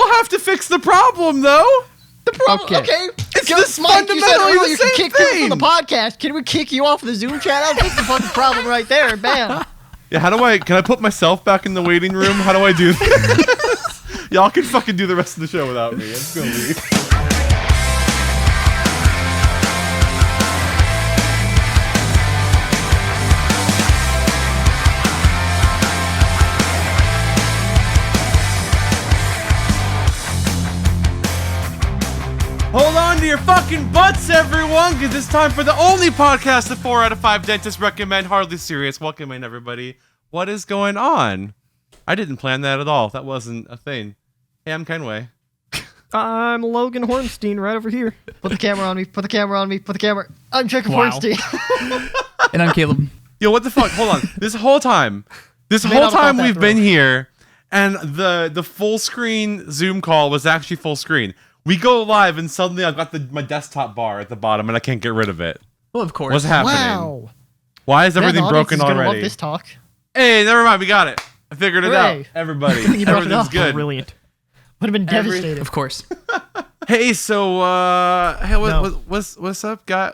still have to fix the problem, though. The problem, okay. It's just fundamentally you the same kick thing. people from the podcast. Can we kick you off the Zoom chat? I'll fix the fucking problem right there. Bam. Yeah, can I put myself back in the waiting room? How do I do this? Y'all can fucking do the rest of the show without me. I'm just gonna leave. Hold on to your fucking butts, everyone, because it's time for the only podcast that 4 out of 5 dentists recommend. Hardly Serious. Welcome in, everybody. What is going on? I didn't plan that at all. That wasn't a thing. Hey, I'm Kenway. I'm Logan Hornstein right over here. Put the camera on me. Put the camera on me. Put the camera. I'm Jacob Hornstein. And I'm Caleb. Yo, what the fuck? Hold on. This whole time we've been here, and the full screen Zoom call was actually full screen. We go live, and suddenly I've got my desktop bar at the bottom, and I can't get rid of it. Well, of course. What's happening? Wow. Why is everything Man, broken gonna already? love this talk. Hey, never mind. We got it. I figured it Hooray. out. Everybody. You brought it Everything's up. good. Brilliant. Would have been devastated. Of course. Hey, so hey, No. what's up, guy?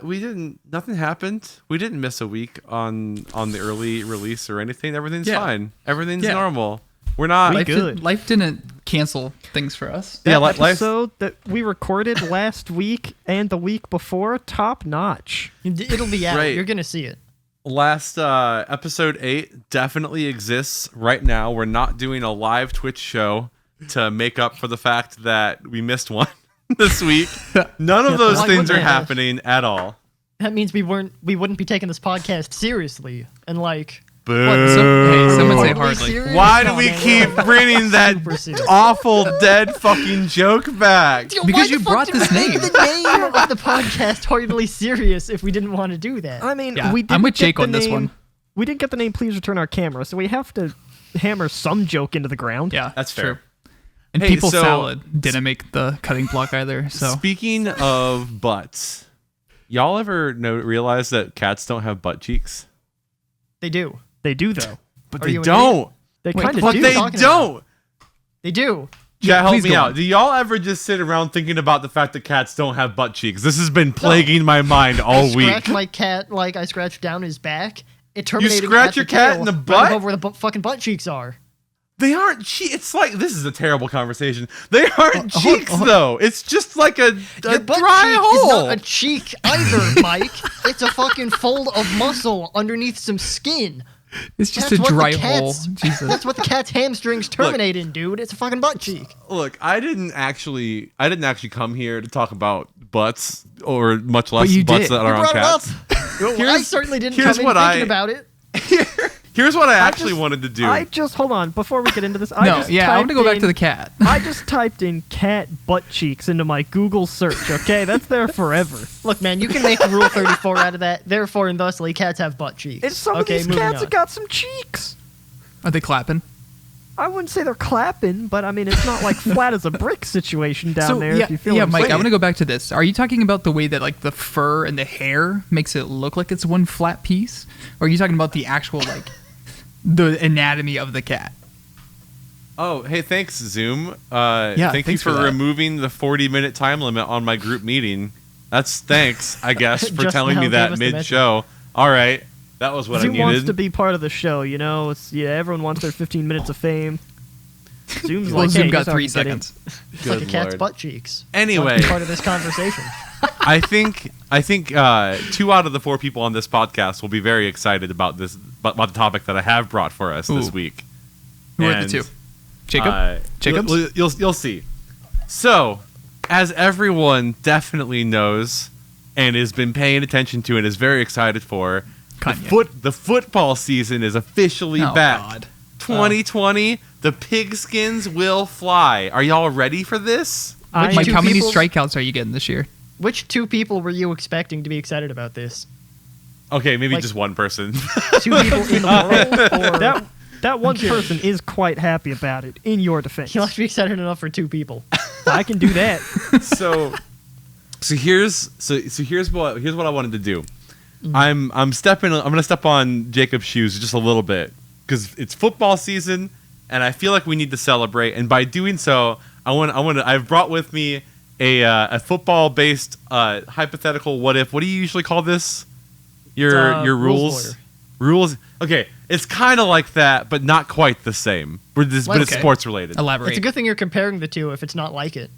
Nothing happened. We didn't miss a week on the early release or anything. Everything's fine. Everything's normal. We're not Life didn't cancel things for us. That life. episode that we recorded last week and the week before, top notch. It'll be out. Right. You're going to see it. Last episode 8 definitely exists right now. We're not doing a live Twitch show to make up for the fact that we missed one this week. None of those things are happening at all. That means we wouldn't be taking this podcast seriously. And like, Boo. Someone say totally hardly. serious? Why do No, we man, keep we're bringing that super serious. awful dead fucking joke back? Yo, Because why you the fuck brought did this we make name. the name of the podcast totally serious if we didn't want to do that? I mean, Yeah, we didn't I'm with get Jake the on this name- one. We didn't get the name Please Return Our Camera, so we have to hammer some joke into the ground. Yeah, That's fair. true. And Hey, People so- Salad didn't make the cutting block either. So Speaking of butts, y'all ever realize that cats don't have butt cheeks? They do. They do, though. But Are they you don't. They Wait, kind of But do. they talking don't. They do. Chat, help please me go out. on. Do y'all ever just sit around thinking about the fact that cats don't have butt cheeks? This has been plaguing my mind all week. Scratch my cat like I scratched down his back. It terminated scratch at your the cat tail, in the right butt? above where the fucking butt cheeks are. They aren't cheeks. It's like, this is a terrible conversation. They aren't cheeks, though. It's just like a Your butt dry cheek hole. is not a cheek either, Mike. It's a fucking fold of muscle underneath some skin. it's just That's a what the dry hole. cat's- Jesus. That's what the cat's hamstrings terminate in, dude. It's a fucking butt cheek. Look, I didn't actually come here to talk about butts, or much less But you butts did. that You are on brought it up. cats. Well, I certainly didn't here's come in what thinking I- about it. Here's what I actually wanted to do. I just, hold on, before we get into this, I want to go back to the cat. I just typed in cat butt cheeks into my Google search, okay? That's there forever. Look, man, you can make Rule 34 out of that. Therefore, and thusly, cats have butt cheeks. And some of Okay, these moving cats on. have got some cheeks. Are they clapping? I wouldn't say they're clapping, but I mean, it's not like flat as a brick situation down there. yeah, if you feel what I'm Mike, saying. I want to go back to this. Are you talking about the way that like the fur and the hair makes it look like it's one flat piece, or are you talking about the actual like the anatomy of the cat? Oh, hey, thanks, Zoom. Yeah, thank you thanks for for that. removing the 40-minute time limit on my group meeting. That's thanks, I guess, for Just telling now me gave that us the mid-show. All right, that was what Zoom I wants needed. to be part of the show, you know? Everyone wants their 15 minutes of fame. Zoom's Well, like, Zoom hey, got here's how 3 you get in. seconds. It's like a Good cat's Lord. butt cheeks. Anyway. Wants to be part of this conversation. I think 2 out of the 4 people on this podcast will be very excited about about the topic that I have brought for us this Ooh. week. Who are And, the two? Jacob? Jacobs? You'll see. So, as everyone definitely knows and has been paying attention to and is very excited for, Kanye. the football season is officially Oh, back. God. 2020, the pigskins will fly. Are y'all ready for this? Which Mike, two how many people- strikeouts are you getting this year? Which 2 people were you expecting to be excited about this? Okay, maybe Like- just one person. 2 people in the world? Or That one Okay. person is quite happy about it, in your defense. you must be excited enough for 2 people. I can do that. so here's what I wanted to do. I'm gonna step on Jacob's shoes just a little bit because it's football season and I feel like we need to celebrate, and by doing so I've brought with me a football-based hypothetical what if. What do you usually call this? Your rules. Rules. Okay, it's kind of like that, but not quite the same. But it's sports related. Elaborate. It's a good thing you're comparing the two if it's not like it.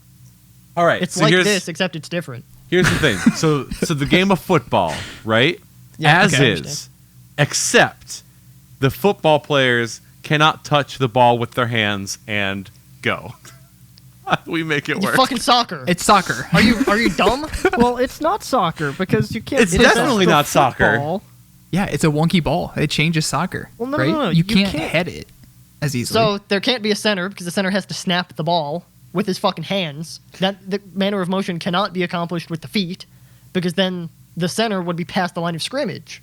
All right. It's like this, except it's different. Here's the thing. So the game of football, right? Yeah, As okay, I is, understand. except the football players cannot touch the ball with their hands and go. How do we make it It's work? fucking soccer. It's soccer. Are you dumb? Well, it's not soccer because you can't. It's touch definitely the not soccer. football. Yeah, it's a wonky ball. It changes soccer. Well, no, right? no, no, You you can't can't. head it as easily. So there can't be a center because the center has to snap the ball with his fucking hands. That the manner of motion cannot be accomplished with the feet because then the center would be past the line of scrimmage.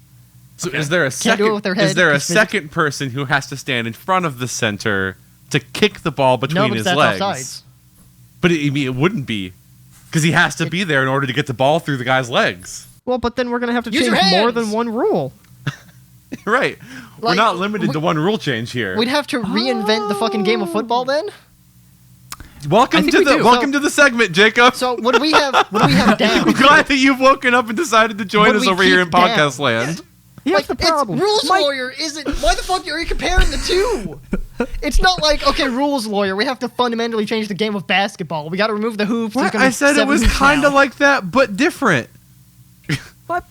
So is there a Can't do it with their head, is there a 'cause physics- second person who has to stand in front of the center to kick the ball No, between because his that's legs? offsides. But it wouldn't be because he has to be there in order to get the ball through the guy's legs. Well, but then we're gonna have to Use change your more hands! than one rule. Right. We're Like, not limited to one rule change here. We'd have to reinvent the fucking game of football then. Welcome I think to we the do. welcome to the segment, Jacob. So what do we have down? I'm glad that you've woken up and decided to join What do us we over here in keep down? podcast land. Here's the problem. It's rules Mike- lawyer isn't. Why the fuck are you comparing the two? It's not like, okay, rules lawyer, we have to fundamentally change the game of basketball. We got to remove the hoops. There's gonna I be said it 7 was hoops kind of now. like that, but different.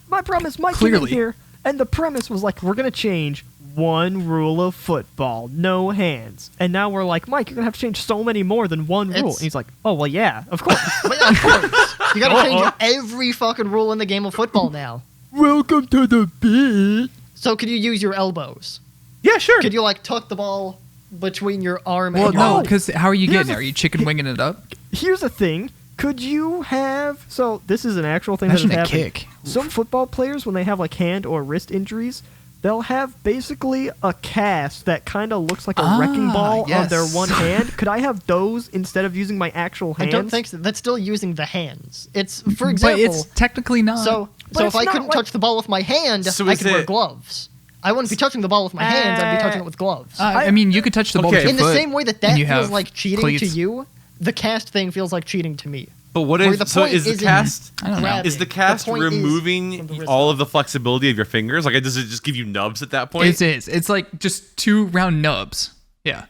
My problem is Mike came in Clearly. here, and the premise was like, we're gonna change one rule of football, no hands. And now we're like, Mike, you're gonna have to change so many more than one rule. It's- And he's like, oh well, yeah, of course. But yeah, of course. You got to change every fucking rule in the game of football now. Welcome to the bit. So could you use your elbows? Yeah, sure. Could you like tuck the ball between your arm well, and your no, leg? because how are you Here's getting a there? Are you chicken winging it up? Here's the thing. Could you have... So, this is an actual thing Imagine that a has happened. kick. Some football players, when they have, like, hand or wrist injuries, they'll have basically a cast that kind of looks like a wrecking ball on their yes. one hand. Could I have those instead of using my actual I hands? don't think so. That's still using the hands. It's, for But example, it's technically not. so But if it's I not couldn't like- touch the ball with my hand, So I is could wear it- gloves. I wouldn't be touching the ball with my hands. I'd be touching it with gloves. I mean, you could touch the ball Okay. with your In the foot, same way that and you feels have like cheating cleats. to you, the cast thing feels like cheating to me. But what Where if the so? point Is the isn't cast I don't know. grabbing. is the cast point is from the removing wrist all up. of the flexibility of your fingers? Like, does it just give you nubs at that point? It is. It's like just 2 round nubs. Yeah.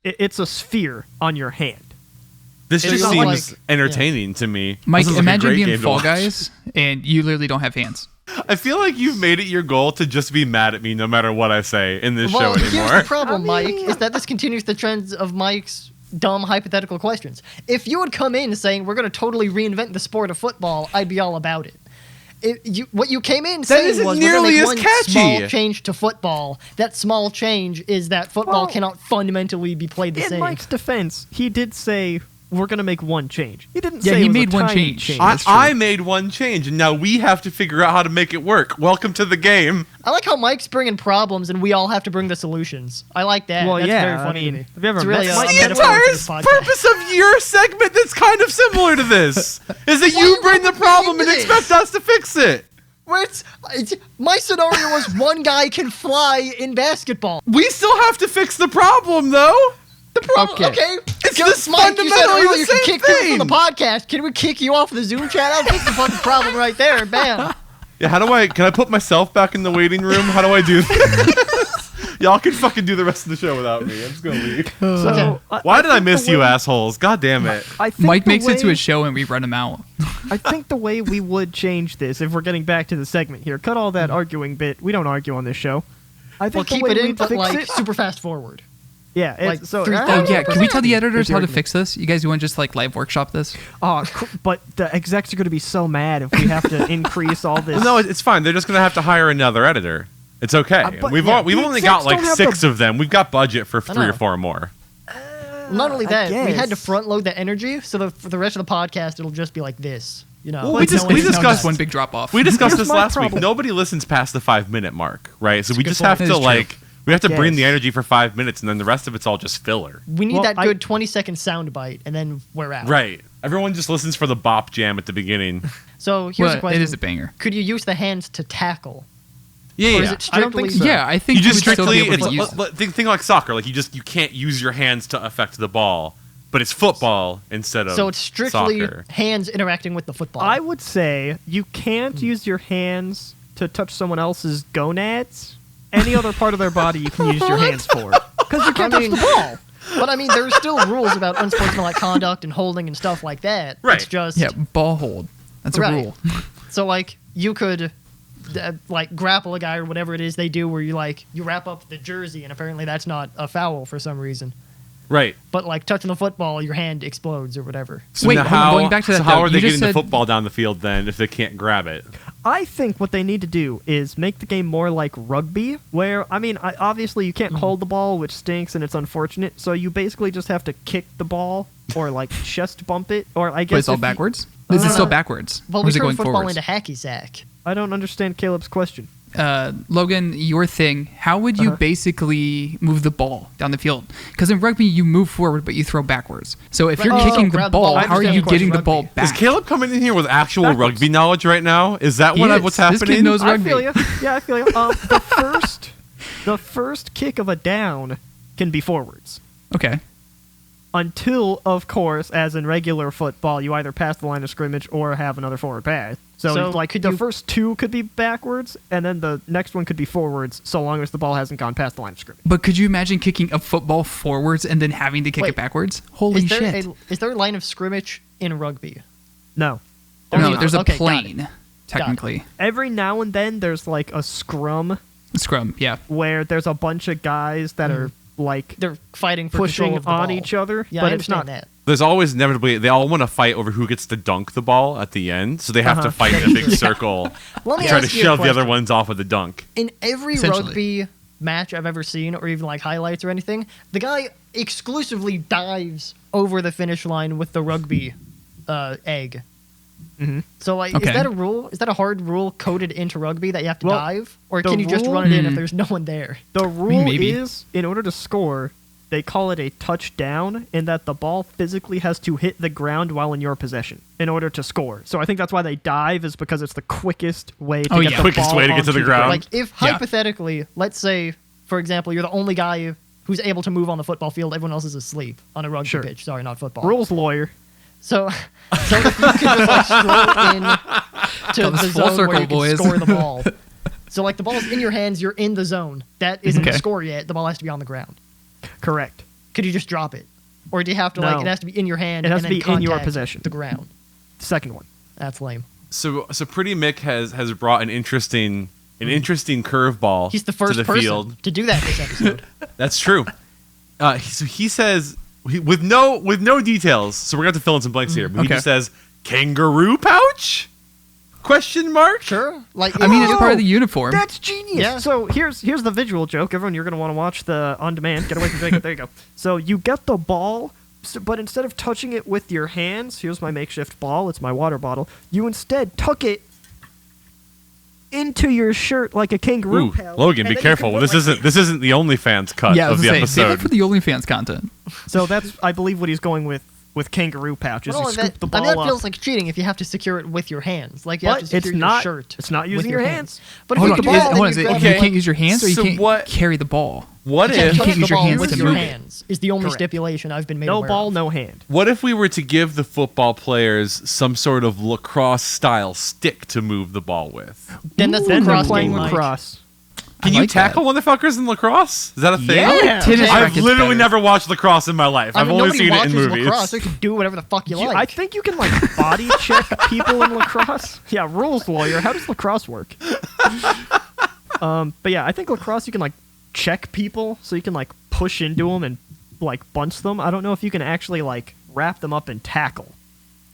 It's a sphere on your hand. This It's just not seems like- entertaining to me. Mike, This is like a imagine great being game to Fall watch. Guys and you literally don't have hands. I feel like you've made it your goal to just be mad at me no matter what I say in this Well, show here's anymore. the problem, I Mike, mean- is that this continues the trends of Mike's dumb hypothetical questions. If you would come in saying we're going to totally reinvent the sport of football, I'd be all about it. What you came in saying isn't was we're going to nearly make as one catchy. small change to football. That small change is that football Well, cannot fundamentally be played the In same. Mike's defense, he did say, we're going to make one change. He didn't Yeah, say he it was made a one tiny change. I, That's true. I made one change, and now we have to figure out how to make it work. Welcome to the game. I like how Mike's bringing problems and we all have to bring the solutions. I like that. Well, That's yeah, very I funny mean, to me. have you ever It's really met a Mike? The metaphor entire for this podcast. purpose of your segment that's kind of similar to this is that Why you you bring the bringing me problem and into expect us to fix it. My scenario was one guy can fly in basketball. We still have to fix the problem, though. The problem, Okay. okay. It's Just the Mike, you said fundamentally earlier you the can same kick people thing. from the podcast. Can we kick you off the Zoom chat? I'll fix the fucking problem right there. Bam. Yeah, can I put myself back in the waiting room? How do I do this? Y'all can fucking do the rest of the show without me. I'm just gonna leave. So, Why did I think miss the you, way- assholes? God damn it. I think Mike the makes it to way- a show and we run him out. I think the way we would change this, if we're getting back to the segment here, cut all that arguing bit. We don't argue on this show. I think Well, the keep way it in, we'd but fix like it, super fast forward. yeah. It's, like so 3,000 Oh yeah, can we tell the editors how to Here's fix this? You guys want to just like live workshop this? But the execs are going to be so mad if we have to increase all this. Well, no, it's fine. They're just gonna have to hire another editor. It's okay. but We've yeah, we've the only execs got like don't have 6 the- of them. We've got budget for 3 or know. 4 more. Not only I that, we had to guess. front load the energy, so for the rest of the podcast, it'll just be like this. You know, Well, like we just- no one- we It's now discussed- just one big drop off. We discussed Here's this my last week. problem. Nobody listens past the 5-minute mark, right? So we good just point. have That to is true. like we have to bring Yes. the energy for 5 minutes, and then the rest of it's all just filler. We need Well, that I- good 20-second sound bite, and then we're out. Right. Everyone just listens for the bop jam at the beginning. So here's Well, a question: it is a banger. Could you use the hands to tackle, Yeah, or yeah. is it I don't strictly? think so. Yeah, I think You just would still strictly be able to use. think like soccer. Like you can't use your hands to affect the ball, but it's football instead of So it's strictly soccer. hands interacting with the football. I would say you can't use your hands to touch someone else's gonads. Any other part of their body you can use your hands for. Because you can't touch the ball. But I mean, there's still rules about unsportsmanlike conduct and holding and stuff like that. Right. It's just Yeah, ball hold. That's a Right. rule. So like you could like grapple a guy or whatever it is they do, where you wrap up the jersey, and apparently that's not a foul for some reason. Right. But like touching the football, your hand explodes or whatever. So Wait, now hold on, going back to that, how though, are they you just getting the said- football down the field then if they can't grab it? I think what they need to do is make the game more like rugby, where, obviously you can't hold the ball, which stinks and it's unfortunate, so you basically just have to kick the ball or, like, chest bump it, or I guess But it's all if you- backwards? Is it still backwards? Well, or we is it turn going football forwards? into hacky sack. I don't understand Caleb's question. Logan, your thing, how would you basically move the ball down the field? Because in rugby, you move forward, but you throw backwards. So if you're Right. kicking the Grab the ball, ball. I how are understand you the getting the question, ball rugby. back? Is Caleb coming in here with actual Backwards. rugby knowledge right now? Is that He what is. what's This happening? kid knows I rugby. feel you. Yeah, I feel you. The first kick of a down can be forwards. Okay. Until, of course, as in regular football, you either pass the line of scrimmage or have another forward pass. So like, could the you- first two could be backwards, and then the next one could be forwards, so long as the ball hasn't gone past the line of scrimmage. But could you imagine kicking a football forwards and then having to kick Wait, it backwards? Holy shit. Is there a line of scrimmage in rugby? No. No, not. there's a Okay, got it. plane, technically. Every now and then, there's like a scrum Scrum, yeah. where there's a bunch of guys that are like They're fighting for pushing control of the on ball. each other, Yeah, but I it's not. understand that. There's always inevitably they all want to fight over who gets to dunk the ball at the end, so they have to fight in a big circle Let me and try to ask you a shove the other question. ones off with a dunk. In every Essentially. rugby match I've ever seen, or even like highlights or anything, the guy exclusively dives over the finish line with the rugby egg. Mhm. So like, Okay. is that a rule? Is that a hard rule coded into rugby that you have to Well, dive, or the can you just rule- run it in if there's no one there? The rule maybe. is, in order to score, they call it a touchdown, in that the ball physically has to hit the ground while in your possession in order to score. So I think that's why they dive, is because it's the quickest way to Oh, get yeah. the Quickest ball way to get to onto the ground. Like if Yeah. hypothetically, let's say, for example, you're the only guy who's able to move on the football field, everyone else is asleep on a rugby Sure. pitch. Sorry, not football. Rules lawyer. So if you could just like stroll in to Comes the full zone circle, where you can boys. score the ball. So like the ball's in your hands, you're in the zone. That isn't Okay. the score yet. The ball has to be on the ground. Correct. Could you just drop it, or do you have to No. like it has to be in your hand? It has and to then be in your contact possession. The ground. Second one. That's lame. So Pretty Mick has brought an interesting curveball He's the to first the person field. to do that this episode. That's true. So he says with no details. So we're gonna have to fill in some blanks here. But he Okay. just says kangaroo pouch? Question mark? Sure. Like I mean, it's Oh, part of the uniform. That's genius. Yeah. So here's the visual joke. Everyone, you're going to want to watch the on demand. Get away from Jacob. There you go. So you get the ball, but instead of touching it with your hands, here's my makeshift ball. It's my water bottle. You instead tuck it into your shirt like a kangaroo Ooh, pouch, Logan, and be then you careful. can This like- isn't the OnlyFans cut Yeah, I of was the gonna say, save it episode. for the OnlyFans content. So that's, I believe, what he's going with kangaroo pouches. Well, you scoop the I ball mean, that up. feels like cheating if you have to secure it with your hands. Like you have But to secure it's your not. shirt. It's not with using your hands. But if Hold you on, get the ball, hold then on. you Is it, grab you it. can't use your hands, or you So can't what- carry the ball? What You can't if touch use the your ball hands with to your move it. hands is the only Correct. stipulation I've been made No aware ball, of. no hand. what if we were to give the football players some sort of lacrosse style stick to move the ball with? Then that's Then they're lacrosse playing game, Mike. lacrosse. Can I you like tackle motherfuckers in lacrosse? Is that a thing? Yeah. Tennis Okay. I've racket's literally better. never watched lacrosse in my life. I I've mean, only nobody seen it in watches movies. lacrosse, so you can do whatever the fuck you like. I think you can like body check people in lacrosse. Yeah, rules lawyer. How does lacrosse work? But yeah, I think lacrosse you can like check people, so you can like push into them and like bunch them. I don't know if you can actually like wrap them up and tackle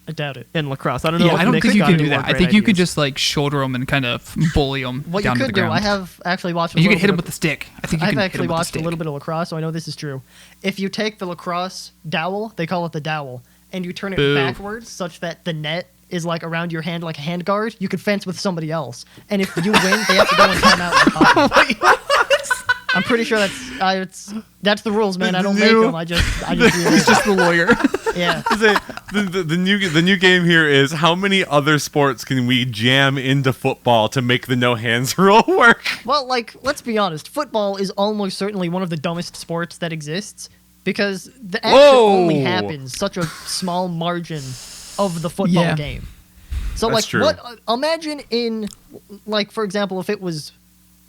I doubt it. in lacrosse. I don't know. Yeah, if I don't Nick's think you got can any do more that. I great think you could ideas. just like shoulder them and kind of bully them What down you to could the do, ground. I have actually watched. A you little can hit bit them of- with the stick. I think you I've can hit actually 'em with the watched a stick. little bit of lacrosse, so I know this is true. If you take the lacrosse dowel, they call it the dowel, and you turn it Boo. backwards such that the net is like around your hand like a hand guard, you could fence with somebody else. And if you win, they have to go and time out and hockey. I'm pretty sure that's the rules, man. I don't make them. I just do He's just the lawyer. yeah. The new game here is how many other sports can we jam into football to make the no hands rule work? Well, like, let's be honest. Football is almost certainly one of the dumbest sports that exists. because the action Whoa! only happens such a small margin of the football Yeah. game. So That's like, true. what? Imagine in, like, for example, if it was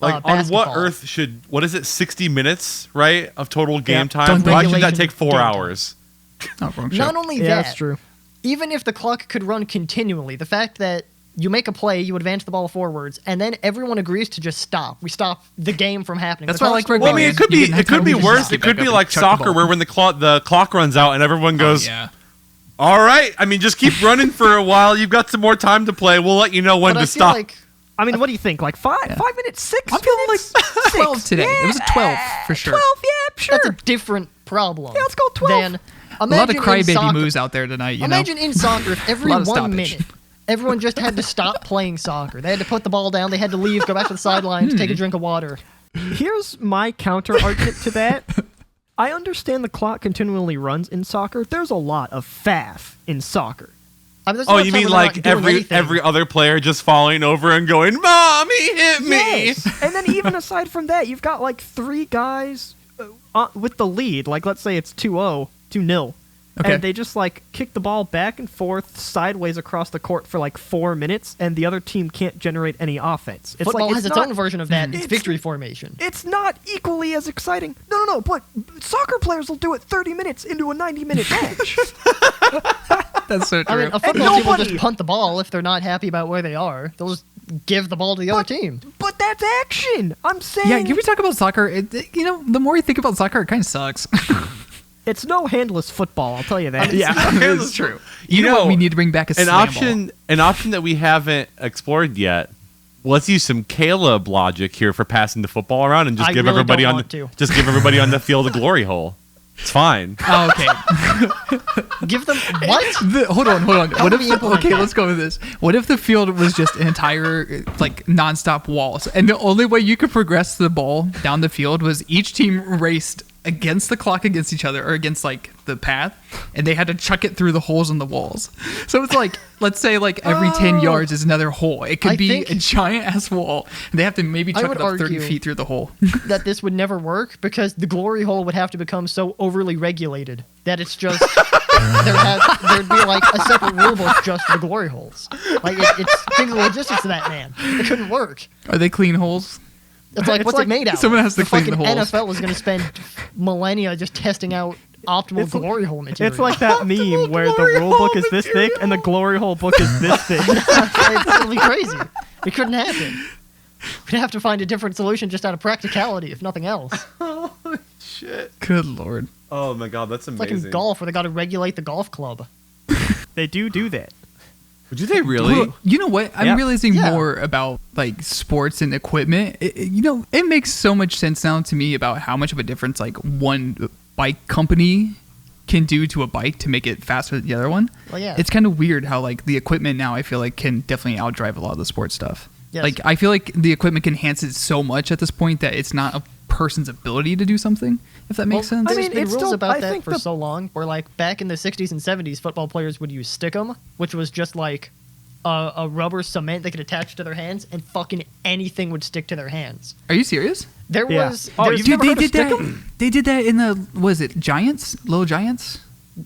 Like, on basketball. what earth what is it, 60 minutes, right, of total game time? Done Why should that regulation take 4 game time. hours? Not wrong Not show. only Yeah, that, that's true. even if the clock could run continually, the fact that you make a play, you advance the ball forwards, and then everyone agrees to just stop. We stop the game from happening. That's The why I clock's like still rugby. Well, I running. mean, it could You be didn't have it could time be to just worse. get It could back be up like and chuck the soccer, ball. where when the clock runs out and everyone goes, yeah. "All right, I mean, just keep running for a while. You've got some more time to play. We'll let you know when But to I feel stop." like I mean, what do you think? Like 5 minutes, 6 I'm feeling like minutes? 12 today. It was a 12 for sure. 12, yeah, sure. that's a different problem. Yeah, let's go 12. Than, A lot of imagine in crybaby soccer- moves out there tonight. You Imagine know, in soccer if every A lot of 1 stoppage. minute everyone just had to stop playing soccer. They had to put the ball down. They had to leave, go back to the sidelines, take a drink of water. Here's my counter argument to that. I understand the clock continually runs in soccer. There's a lot of faff in soccer. I mean, there's Oh, no you time mean when they're not like doing every anything. other player just falling over and going, "Mommy, hit me!" Yes. And then even aside from that, you've got like 3 guys with the lead. Like, let's say it's 2-0, 2-0. Okay. And they just like kick the ball back and forth sideways across the court for like 4 minutes, and the other team can't generate any offense. It's Football like has its not, own version of that. It's It's- victory formation. It's not equally as exciting. No. But soccer players will do it 30 minutes into a 90-minute match. that's so true. I mean, a football team will nobody- just punt the ball if they're not happy about where they are. They'll just give the ball to the other team. But that's action. I'm saying. yeah, can we talk about soccer? The more you think about soccer, it kind of sucks. It's no handless football. I'll tell you that. it's true. You know what know, we need to bring back a an slam ball. option that we haven't explored yet. Let's use some Caleb logic here for passing the football around and just I give really everybody don't on want to. just give everybody on the field a glory hole. It's fine. Oh, okay. Give them what? Hold on. What if? we implement Okay, that? let's go with this. What if the field was just an entire like nonstop walls, and the only way you could progress the ball down the field was each team raced against the clock against each other or against like the path, and they had to chuck it through the holes in the walls. So it's like, let's say like every 10 yards is another hole. It could I be think- a giant ass wall, and they have to maybe I chuck would it up 30 argue- feet through the hole. That this would never work because the glory hole would have to become so overly regulated that it's just there'd be like a separate rule book just for the glory holes. Like it's finger logistics to that, man. It couldn't work. Are they clean holes? It's like It's what's like it made out? someone of? has to the clean fucking the holes. NFL is going to spend millennia just testing out optimal glory hole material. It's like that meme where the rule book is this thick and the glory hole book is this thick. it'll be crazy. It couldn't happen. We'd have to find a different solution just out of practicality, if nothing else. Shit. Good lord. Oh my god, that's It's like amazing. in golf where they got to regulate the golf club. They do that. Do they really? Well, you know what? I'm Yep. realizing Yeah. more about like sports and equipment. It makes so much sense now to me about how much of a difference like one bike company can do to a bike to make it faster than the other one. Well, yeah. It's kind of weird how like the equipment now I feel like can definitely outdrive a lot of the sports stuff. Yes. Like I feel like the equipment can enhance it so much at this point that it's not a person's ability to do something. If that makes sense. I There's mean, been it's rules still- about I that think for the- so long. Where like back in the 60s and 70s, football players would use stickum, which was just like a rubber cement they could attach to their hands, and fucking anything would stick to their hands. Are you serious? There Yeah. was Oh, there's- you've Dude, never they heard of did that. Stickum? They did that in the was it Giants? Little Giants?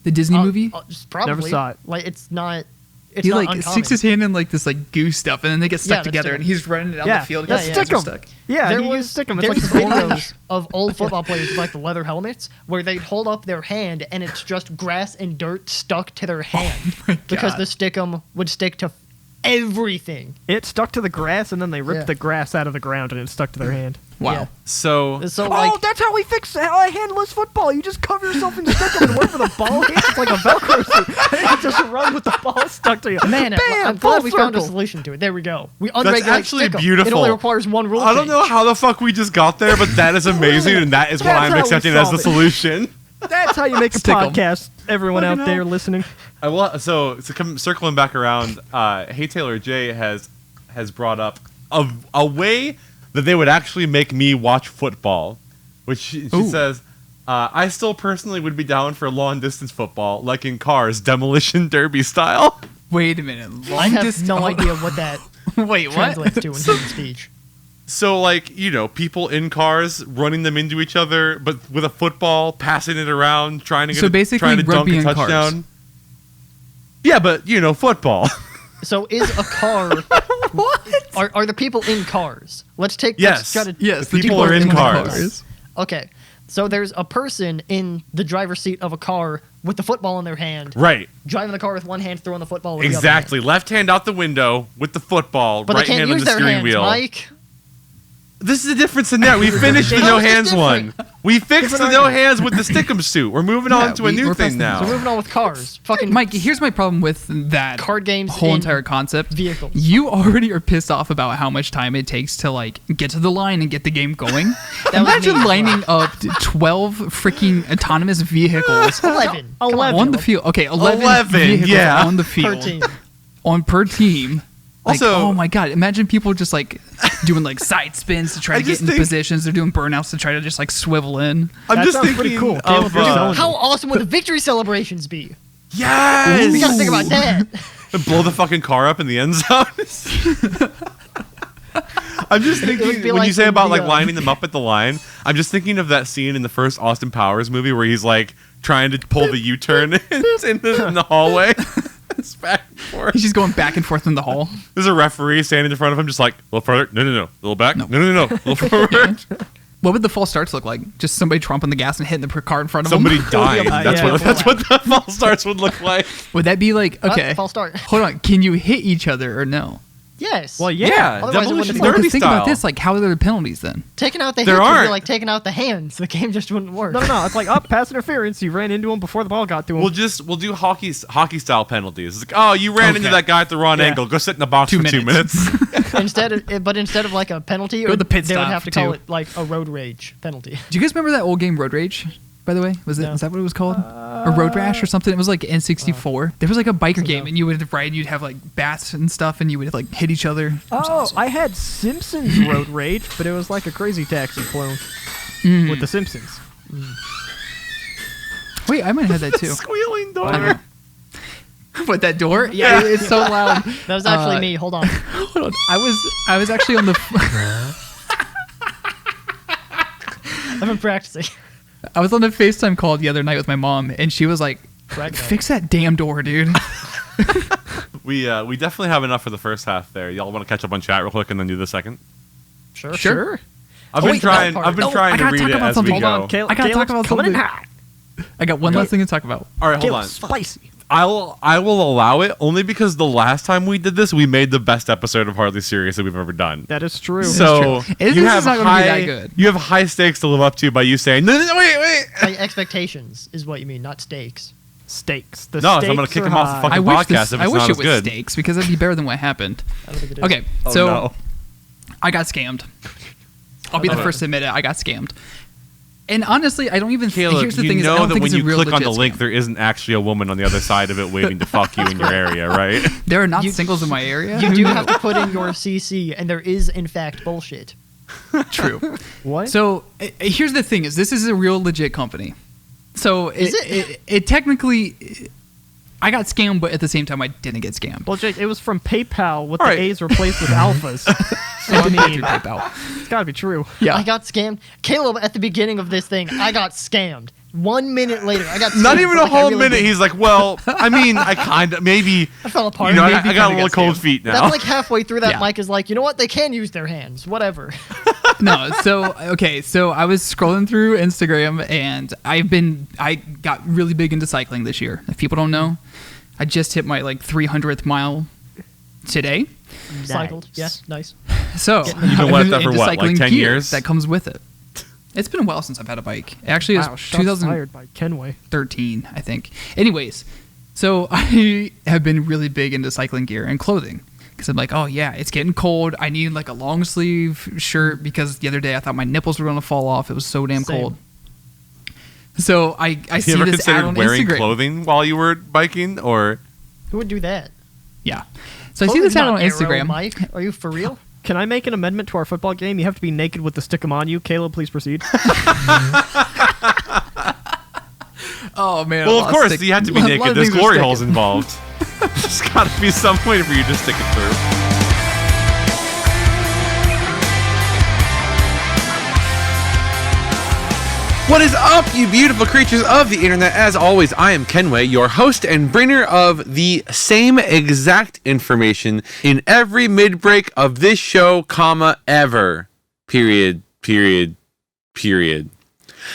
The Disney movie? Probably Never saw it. Like it's not. It's He not like uncommon. sticks his hand in like this like goose stuff, and then they get stuck Yeah, that's together, Stickum. and he's running down Yeah, the field. that's and yeah, his hands are Stickum. stuck. Yeah, There he was used stick 'em. It's there's like the videos of old football players with like the leather helmets where they'd hold up their hand and it's just grass and dirt stuck to their hand because God. the stickum would stick to everything. It stuck to the grass, and then they ripped Yeah. the grass out of the ground, and it stuck to their hand. Wow. Yeah. So So like Oh, that's how we fix handless football. You just cover yourself in stickum and wherever the ball hits, it's like a Velcro suit. And you just run with the ball stuck to you. man, Bam, I'm full glad we found a circle. solution to it. There we go. We unregulate actually stickum. It beautiful. only requires one rule. I don't change. know how the fuck we just got there, but that is amazing, and that is what That's I'm how we accepting as the solve it. solution. That's how you make a Stick 'em. podcast. Everyone Fucking out there hell. listening. Circling back around, Hey Taylor J has brought up a way that they would actually make me watch football, which she Ooh. says, I still personally would be down for long distance football, like in Cars, demolition derby style. Wait a minute. I have Long no idea what that Wait, what? translates to in human speech. So, like, people in cars running them into each other, but with a football, passing it around, trying to So basically trying to dunk rugby a in cars. touchdown. Yeah, but So football. is a car? What? Are the people in cars? Let's take. Yes. Let's try to, Yes, The people are in the cars. Okay. So there's a person in the driver's seat of a car with the football in their hand, Right. driving the car with one hand, throwing the football with Exactly. Left hand out the window with the football, the other hand. But right they can't hand on use the their steering hands, wheel. Mike. This is a different scenario. We finished the How no is this hands different? one. We fixed the Different no argument. hands with the stickum suit. We're moving on to a new we're thing past So now. moving on with cars. Fucking Mike, here's my problem with that card games whole in entire concept. vehicles. You already are pissed off about how much time it takes to like get to the line and get the game going. That was Imagine me as lining up 12 freaking autonomous vehicles 11. Come 11. on the field. Okay, 11, 11, vehicles yeah. on the per field. team. Per team. Like, Also- oh my god! Imagine people just like doing like side spins to try I to get just in think- positions. They're doing burnouts to try to just like swivel in. I'm That just sounds thinking pretty cool. of Caleb, you're selling How awesome would the victory celebrations be? yes. We gotta think about that. Blow the fucking car up in the end zone. I'm just would thinking be when like you say in about the, like lining them up at the line. I'm just thinking of that scene in the first Austin Powers movie where he's like trying to pull the U-turn in the hallway. It's back and forth. He's just going back and forth in the hall. There's a referee standing in front of him, just like a little further. No. A little back. No. A little forward. What would the false starts look like? Just somebody trumping the gas and hitting the car in front of Somebody them? dying. That's yeah. what the false starts would look like. Would that be like okay? False start. Hold on. Can you hit each other or no? Yes. Well, yeah. Otherwise it Demolition wouldn't Well, Derby 'cause think style. about this. Like, how are the penalties then? taking out the There hands would be aren't. like taking out the hands. The game just wouldn't work. No. It's like pass interference. You ran into him before the ball got to him. We'll do hockey style penalties. It's like, oh, you ran into Okay. that guy at the wrong Yeah. angle. Go sit in the box 2 for 2 minutes. Instead of like a penalty, Go to the pit they would stop, have to call too. it like a road rage penalty. Do you guys remember that old game Road Rage? By the way, is that what it was called? Or Road Rash or something? It was like N64. There was like a biker game, and you would ride. You'd have like bats and stuff, and you would like hit each other. It was Oh, awesome. I had Simpsons Road Rage, but it was like a Crazy Taxi clone with the Simpsons. Wait, I might have had that too. Squealing door. I don't know. What, that door? Yeah, it's so loud. That was actually Uh, me. Hold on. Hold on. I was actually on the I've been practicing. I was on a FaceTime call the other night with my mom, and she was like, Ragdoll. "Fix that damn door, dude." We definitely have enough for the first half there. Y'all want to catch up on chat real quick and then do the second? Sure. Sure. I've Oh, been wait, that trying. part. I've been No, trying I to gotta read talk it about as something. we Hold go. I gotta talk about coming in something. hot. I got one last thing to talk about. All right, hold on. Caleb's spicy. I will allow it only because the last time we did this, we made the best episode of Hardly Serious that we've ever done. That is true. So This you is have not gonna be high, that good. you have high stakes to live up to by you saying no, wait. Like expectations is what you mean, not stakes. Stakes. The No, so stakes I'm gonna kick are him off the high. fucking I wish podcast this. if I it's wish not it as was good. stakes because that'd be better than what happened. I don't think it is. Okay, Oh, so no. I got scammed. I'll be the Okay. first to admit it. I got scammed. And honestly, I don't even. Caleb, here's the you thing: is I know don't that think when it's a you real click on the legit link, scam. there isn't actually a woman on the other side of it waiting to fuck you in your area, right? There are not You- singles in my area. You do have to put in your CC, and there is in fact bullshit. True. What? So here's the thing: is this is a real legit company. So Is it? It technically, I got scammed, but at the same time, I didn't get scammed. Well, Jake, it was from PayPal with All the right. A's replaced with alphas. So I mean, mean- PayPal. It's gotta be true. Yeah. I got scammed. Caleb, at the beginning of this thing, I got scammed. 1 minute later, I got scammed Not even for a like whole really minute. big- He's like, well, I mean, I kind of maybe. I fell apart. You know, I Maybe got a kinda little got cold scammed. feet now. That's like halfway through that. Yeah. Mike is like, you know what? They can use their hands. Whatever. No, so okay, so I was scrolling through Instagram and I got really big into cycling this year. If people don't know, I just hit my like 300th mile today. Cycled. Yes. Nice. So You've been wet that for into what, like cycling 10 gear years? That comes with it. It's been a while since I've had a bike. Actually, it was Wow, shots 2013, fired by Kenway. I think. Anyways, so I have been really big into cycling gear and clothing. Because I'm like, oh yeah, it's getting cold. I need like a long sleeve shirt because the other day I thought my nipples were gonna fall off. It was so damn Same. cold. So I You see ever this ad on considered wearing Instagram. clothing while you were biking, or Who would do that? Yeah. So I see this Clothing's ad not on aero, Instagram. Mike, are you for real? Can I make an amendment to our football game? You have to be naked with the stick 'em on you. Caleb, please proceed. Oh man. well, I of lost course stick- you have to be a lot naked. of There's things are glory sticking. holes involved. There's got to be some way for you to stick it through. What is up, you beautiful creatures of the internet? As always, I am Kenway, your host and bringer of the same exact information in every mid-break of this show, ever. Period.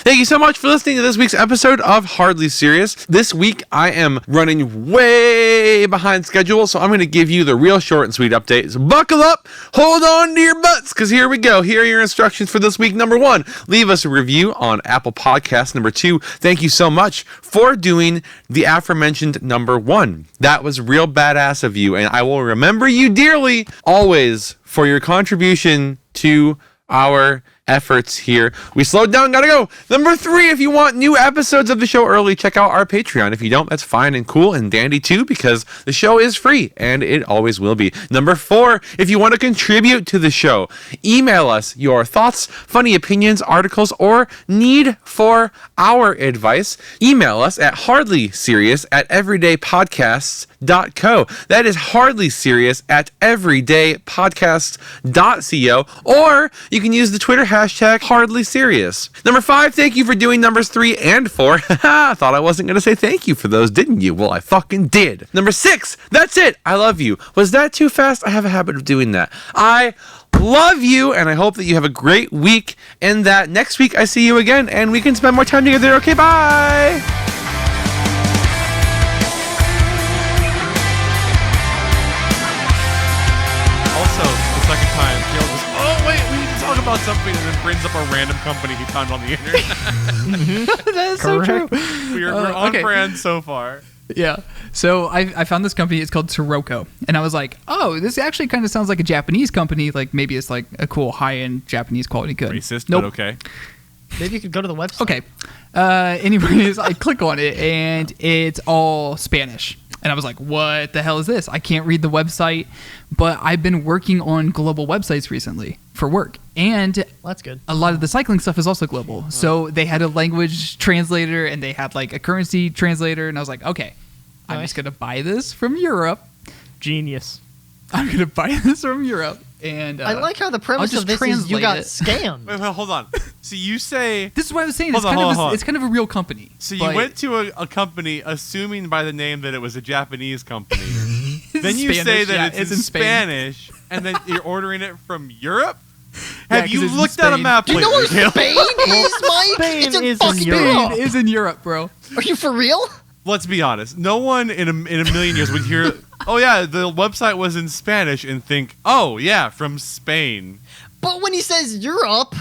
Thank you so much for listening to this week's episode of Hardly Serious. This week, I am running way behind schedule, so I'm going to give you the real short and sweet update. So buckle up, hold on to your butts, because here we go. Here are your instructions for this week. Number 1, leave us a review on Apple Podcasts. Number 2, thank you so much for doing the aforementioned number 1. That was real badass of you, and I will remember you dearly always for your contribution to our efforts here. We slowed down, gotta go. Number 3, if you want new episodes of the show early, check out our Patreon. If you don't, that's fine and cool and dandy too, because the show is free and it always will be. Number 4, if you want to contribute to the show, email us your thoughts, funny opinions, articles, or need for our advice. Email us at hardlyserious@everydaypodcasts.co. That is hardlyserious@everydaypodcasts.co, or you can use the Twitter hashtag Hardly Serious. Number 5, thank you for doing numbers 3 and 4. Haha, thought I wasn't going to say thank you for those, didn't you? Well, I fucking did. Number 6, that's it. I love you. Was that too fast? I have a habit of doing that. I love you, and I hope that you have a great week, and that next week I see you again, and we can spend more time together. Okay, bye! About something and then brings up a random company he found on the internet. That is so true. We're on brand so far. Yeah. So I found this company. It's called Sirocco, and I was like, oh, this actually kind of sounds like a Japanese company. Like maybe it's like a cool high-end Japanese quality good. Racist, nope. but okay. Maybe you could go to the website. Okay. Anyways, I click on it and it's all Spanish. And I was like, what the hell is this? I can't read the website, but I've been working on global websites recently for work. And Well, that's good. a lot of the cycling stuff is also global. So they had a language translator and they had like a currency translator. And I was like, okay, I'm Nice. just going to buy this from Europe. Genius. I'm going to buy this from Europe. And I like how the premise just of this is you translate got it. scammed. Wait, hold on. So you say... This is what I was saying. Hold on. It's kind of a real company. So you but went to a company assuming by the name that it was a Japanese company. Then you Spanish, say that yeah, it's in Spain. Spanish, and then you're ordering it from Europe? Yeah, Have 'cause you it's in looked at a Spain. map Do you know lately, where Caleb? Spain is, Mike? Spain It's in is in fucking Europe. Europe. It is in Europe, bro. Are you for real? Let's be honest. No one in a million years would hear, oh yeah, the website was in Spanish and think, oh yeah, from Spain. But when he says Europe,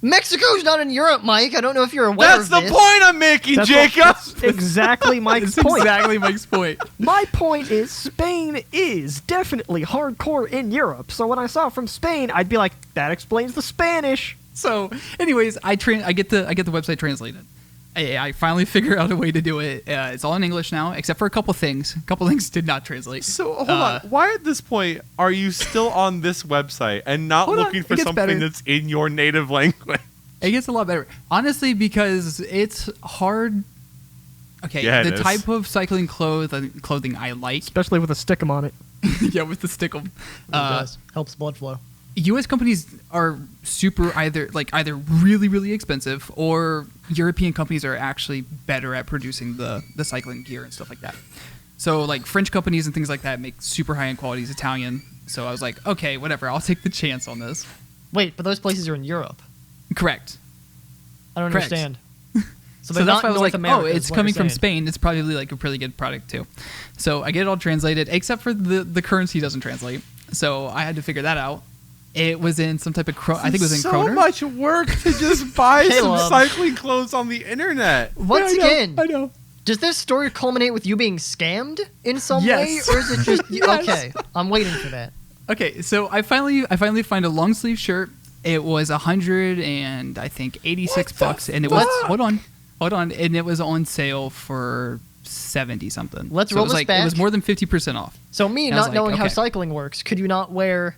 Mexico's not in Europe, Mike. I don't know if you're aware That's of the this. point I'm making, Jacob! That's exactly Mike's That's point. exactly Mike's point. My point is Spain is definitely hardcore in Europe. So when I saw it from Spain, I'd be like, that explains the Spanish. So, anyways, I get the website translated. I finally figured out a way to do it. It's all in English now, except for a couple things. A couple things did not translate. So hold on. Why at this point are you still on this website and not Hold on, looking it for gets something better. that's in your native language? It gets a lot better, honestly, because it's hard. Okay, Yeah, it the is. type of cycling clothing I like, Especially with a stickum on it. yeah, with the stickle. It does. Helps blood flow. U.S. companies are either really, really expensive, or European companies are actually better at producing the cycling gear and stuff like that. So like French companies and things like that make super high end qualities. Italian. So I was like, okay, whatever. I'll take the chance on this. Wait, but those places are in Europe. Correct. I don't Correct. understand. So they're that's not why I was North like, America, oh, is it's what coming you're from saying. Spain. It's probably like a pretty good product too. So I get it all translated, except for the currency doesn't translate. So I had to figure that out. It was in some type of I think it was in so kroner. much work to just buy some Caleb. cycling clothes on the internet. Once Yeah, I know, again, I know. does this story culminate with you being scammed in some Yes. way, or is it just Yes. okay? I'm waiting for that. Okay, so I finally find a long sleeve shirt. It was $186, and it was hold on, and it was on sale for 70 something. Let's so roll it was this like back. it was more than 50% off. So me And I was not like, knowing how okay. cycling works, could you not wear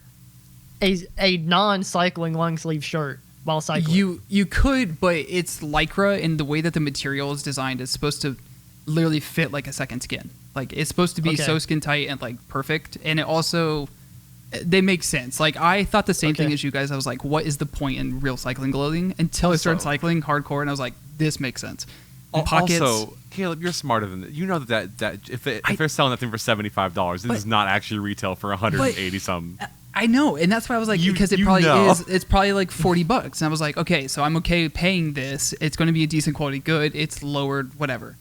a non-cycling long sleeve shirt while cycling? You could, but it's lycra, and the way that the material is designed is supposed to literally fit like a second skin. Like it's supposed to be Okay. so skin tight and like perfect, and it also they make sense. Like I thought the same thing Okay. as you guys. I was like, what is the point in real cycling clothing? Until I started So- cycling hardcore, and I was like, this makes sense. And Pockets. Also, Caleb, you're smarter than that. You know that if they're selling that thing for $75, it is not actually retail for 180 something. I know, and that's why I was like, because it probably is. It's probably like $40, and I was like, okay, so I'm okay paying this. It's going to be a decent quality good. It's lowered, whatever.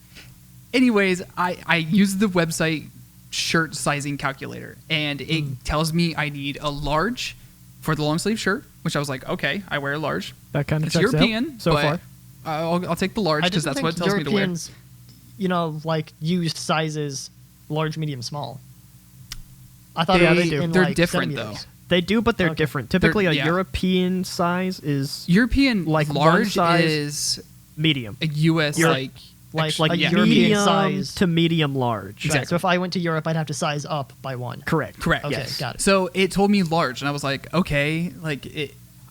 Anyways, I use the website shirt sizing calculator, and it tells me I need a large for the long sleeve shirt, which I was like, okay, I wear a large. That kind of It's checks European, out so but far. I'll take the large because that's what it tells me to wear. Europeans, like used sizes, large, medium, small. I thought Yeah, it they was do. in, They're like, different, centimeters. They do, but they're Okay. different. Typically, a yeah. European size is European Like one large size- is medium. a US Europe- Like a medium European size. to medium large. Right, so if I went to Europe, I'd have to size up by one. Correct. Correct. Okay, Yes. got it. So it told me large, and I was like, okay,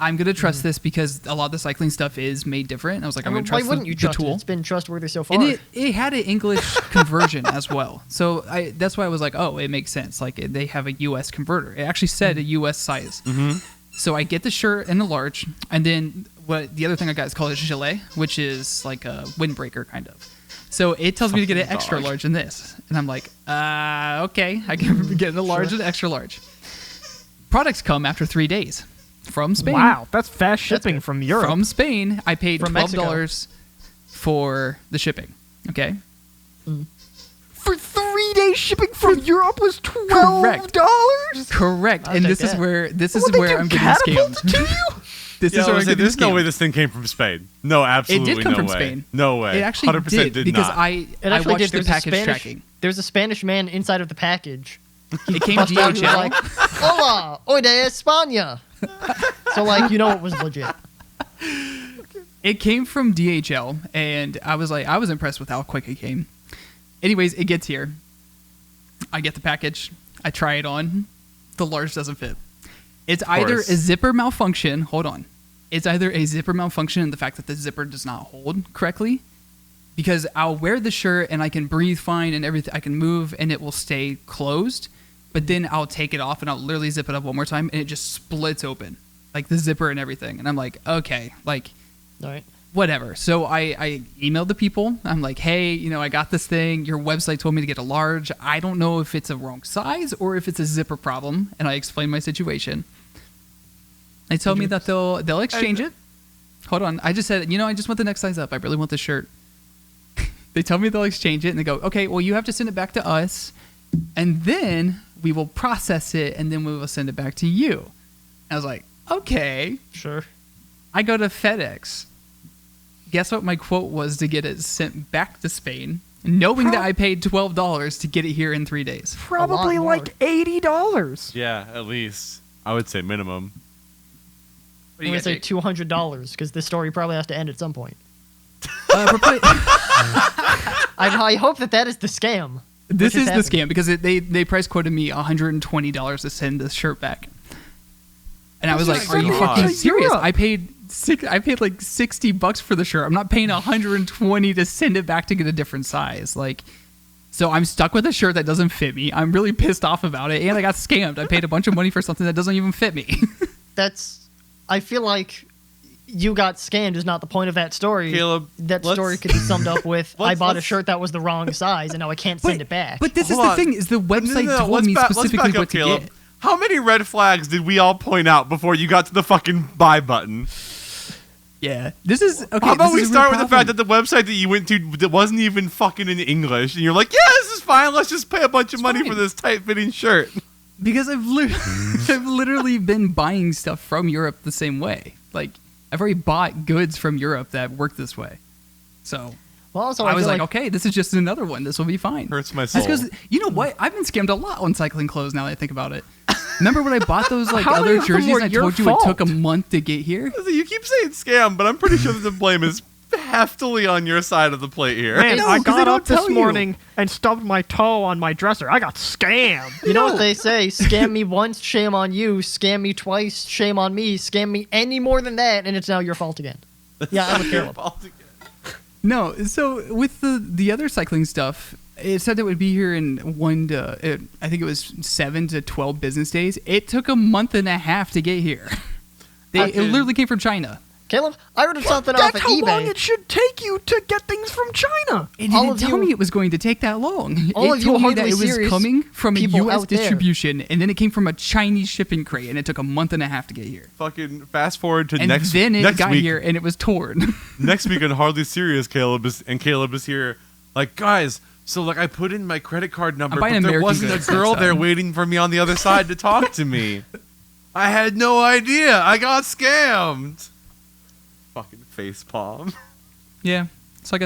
I'm gonna trust this because a lot of the cycling stuff is made different. And I was like, I'm gonna Why trust wouldn't you the trust it? tool. It's been trustworthy so far. And it had an English conversion as well. So that's why I was like, oh, it makes sense. Like they have a US converter. It actually said a US size. So I get the shirt and the large, and then the other thing I got is called a gilet, which is like a windbreaker kind of. So it tells me to get an extra dog. large in this, and I'm like, okay, I can get a large and extra large. Products come after 3 days from Spain. Wow, that's fast shipping good. from Europe. From Spain, I paid From $12 for the shipping. Okay. For 3 days shipping from Europe was Correct. $12. Correct. I'll and take this is that. where They I'm do getting catapult scammed. to you? This Yeah, is where I'm getting there's no scammed. way this thing came from Spain. No, absolutely It did come no from way. Spain. No way. It actually 100% did because not. I It actually watched did. the There's a package Spanish. tracking. There's a Spanish man inside of the package. It came Bust out, he was DHL. like, "Hola, hoy de España." So like, it was legit. It came from DHL, and I was impressed with how quick it came. Anyways, it gets here. I get the package. I try it on. The large doesn't fit. It's either course. a zipper malfunction. Hold on. It's either a zipper malfunction in the fact that the zipper does not hold correctly, because I'll wear the shirt and I can breathe fine and everything. I can move and it will stay closed, but then I'll take it off and I'll literally zip it up one more time and it just splits open, like the zipper and everything. And I'm like, okay, like All right. whatever. So I emailed the people. I'm like, hey, I got this thing. Your website told me to get a large. I don't know if it's a wrong size or if it's a zipper problem. And I explained my situation. They told me that they'll exchange it. Hold on. I just said, I just want the next size up. I really want this shirt. They tell me they'll exchange it, and they go, okay, well, you have to send it back to us, and then we will process it, and then we will send it back to you. I was like, okay. Sure. I go to FedEx. Guess what my quote was to get it sent back to Spain, knowing that I paid $12 to get it here in 3 days. Probably more. like $80. Yeah, at least. I would say minimum. What I'm do you gonna got, say Jake? $200 because this story probably has to end at some point. Probably- I hope that is the scam. This Which is is the scam because they price quoted me $120 to send this shirt back, and I was like, just "Are you send it fucking to serious? Europe. I paid like $60 for the shirt. I'm not paying $120 to send it back to get a different size. Like, so I'm stuck with a shirt that doesn't fit me. I'm really pissed off about it, and I got scammed. I paid a bunch of money for something that doesn't even fit me. I feel like you got scammed is not the point of that story. Caleb, that let's- story could be summed up with, I let's- bought a let's- shirt that was the wrong size and now I can't send it back. But this is Hold the on. thing: is the website told let's me let's specifically back up, what to Caleb. get. How many red flags did we all point out before you got to the fucking buy button? Yeah, this is okay. How about this we is a real start with the fact problem. that the website that you went to that wasn't even fucking in English, and you're like, yeah, this is fine. Let's just pay a bunch of money fine. for this tight-fitting shirt. Because I've literally been buying stuff from Europe the same way. Like, I've already bought goods from Europe that work this way. So well, also, I was feel like, okay, this is just another one. This will be fine. Hurts my That's soul. because, you know what? I've been scammed a lot on cycling clothes now that I think about it. Remember when I bought those like How many other of them jerseys were and I your told you it took a fault? month to get here? You keep saying scam, but I'm pretty sure that the blame is heftily on your side of the plate here. Man, No, I 'cause they got don't up this tell you. morning and stubbed my toe on my dresser. I got scammed. you know what they say, scam me once, shame on you, scam me twice, shame on me, scam me any more than that, and it's now your fault again. Yeah, I'm with Caleb. No, so with the other cycling stuff, it said it would be here in I think it was 7 to 12 business days. It took a month and a half to get here. It literally came from China. Caleb, I ordered something off That's of how long eBay. it should take you to get things from China. It All didn't of tell you- me it was going to take that long. All It of you told me that hardly it was serious coming from a people U.S. out there. distribution, and then it came from a Chinese shipping crate, and it took a month and a half to get here. Fucking fast forward to And next then it next got week. here, and it was torn. Next week on Hardly Serious, Caleb is here. Like, guys, so like I put in my credit card number, buying but there American wasn't goods a girl next there time. waiting for me on the other side to talk to me. I had no idea. I got scammed. Fucking facepalm. Yeah. So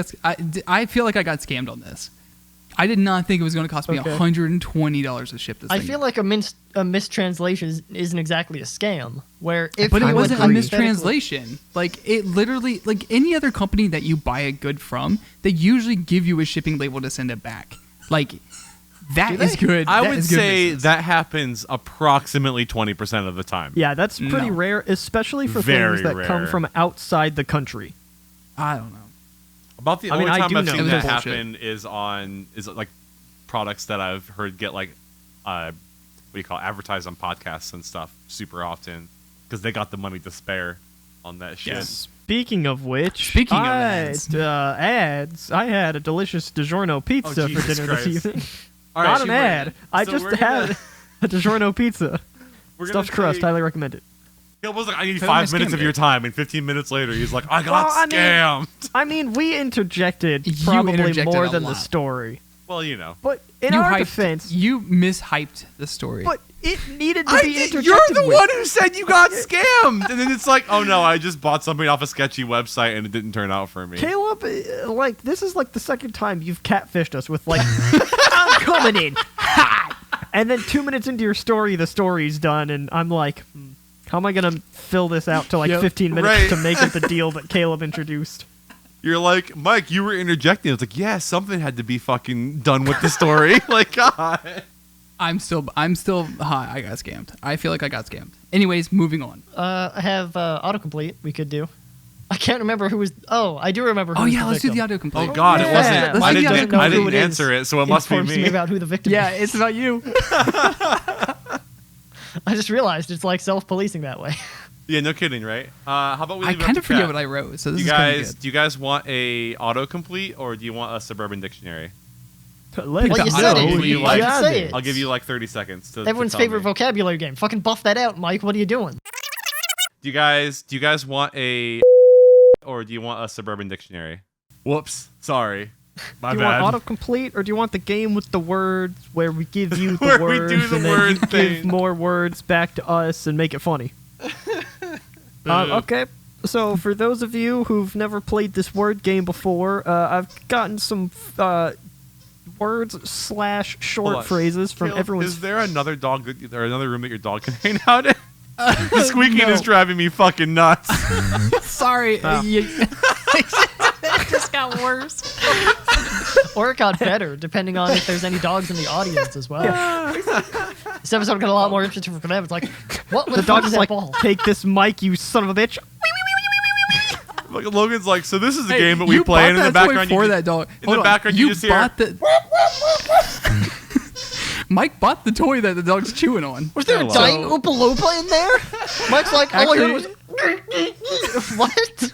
I feel like I got scammed on this. I did not think it was going to cost me Okay. $120 to ship this I thing. feel like a mistranslation isn't exactly a scam. Where if But you it would wasn't a hypothetically- mistranslation. Like, it literally, like any other company that you buy a good from, they usually give you a shipping label to send it back. Like, that is good. I That would is good say business. that happens approximately 20% of the time. Yeah, that's pretty No. rare, especially for Very things that come rare. from outside the country. I don't know. About the I mean, only I time do I've know seen that. that Bullshit. happen is like products that I've heard get like what do you call it, advertised on podcasts and stuff super often because they got the money to spare on that shit. Yes. Speaking of which, Speaking of ads, I had a delicious DiGiorno pizza for Jesus dinner Christ. this evening. All right, Not an so ad. I so just we're had gonna- a DiGiorno pizza. we're gonna Stuffed crust. say- Highly recommend it. Caleb was like, I need Tell 5 me I minutes of scammed your it. time, and 15 minutes later, he's like, I got Well, I mean- scammed. I mean, we interjected You probably interjected more a than the lot. story. Well, you know. But in You our hyped- defense, You mishyped the story. but it needed to be interjected You're the with. one who said you got scammed, and then it's like, oh no, I just bought something off a sketchy website and it didn't turn out for me. Caleb, like, this is like the second time you've catfished us with, like, I'm coming in hot. And then 2 minutes into your story, the story's done, and I'm like, how am I going to fill this out to, like, Yep. 15 minutes Right. to make it the deal that Caleb introduced? You're like, Mike, you were interjecting. It's like, yeah, something had to be fucking done with the story. Like, God. I'm still high. I got scammed. I feel like I got scammed. Anyways, moving on. I have autocomplete we could do. I can't remember who was. Oh, I do remember who Oh was yeah, the let's do victim. the auto complete. Oh God, it Yeah. wasn't. Let's I see if he didn't, doesn't know I who didn't it is. answer it, so it must be Informs me me. about who the victim Yeah, is. it's about you. I just realized it's like self-policing that way. Yeah, no kidding, right? How about we I leave it up kind to of forget chat? what I wrote, so this Do is you gonna be guys, good. do you guys want a autocomplete or do you want a suburban dictionary? Let's Well, you the said it. auto You You like- can say it. I'll give you like 30 seconds to Everyone's tell favorite me. vocabulary game. Fucking buff that out, Mike. What are you doing? Do you guys want a or do you want a suburban dictionary? Whoops, sorry. My Do you bad. want autocomplete, or do you want the game with the words where we give you the Where we words do the and then word you give thing. more words back to us and make it funny? Okay, so for those of you who've never played this word game before, I've gotten some words / Hold short on. phrases from Caleb, everyone's. Is there another dog or another room that your dog can hang out in? The squeaking no. is driving me fucking nuts. Sorry, Oh. it just got worse. Or it got better, depending on if there's any dogs in the audience as well. This episode got a lot more interesting for them. It's like, what The the fuck dog's is that like, ball? take this mic, you son of a bitch. Like, Logan's like, so this is the Hey, game that we you play, and bought in the that toy background for you that dog. in Hold the on. background you just hear. bought the. Mike bought the toy that the dog's chewing on. Was there a Hello. dying Oompa Loompa in there? Mike's like, all I heard was, what?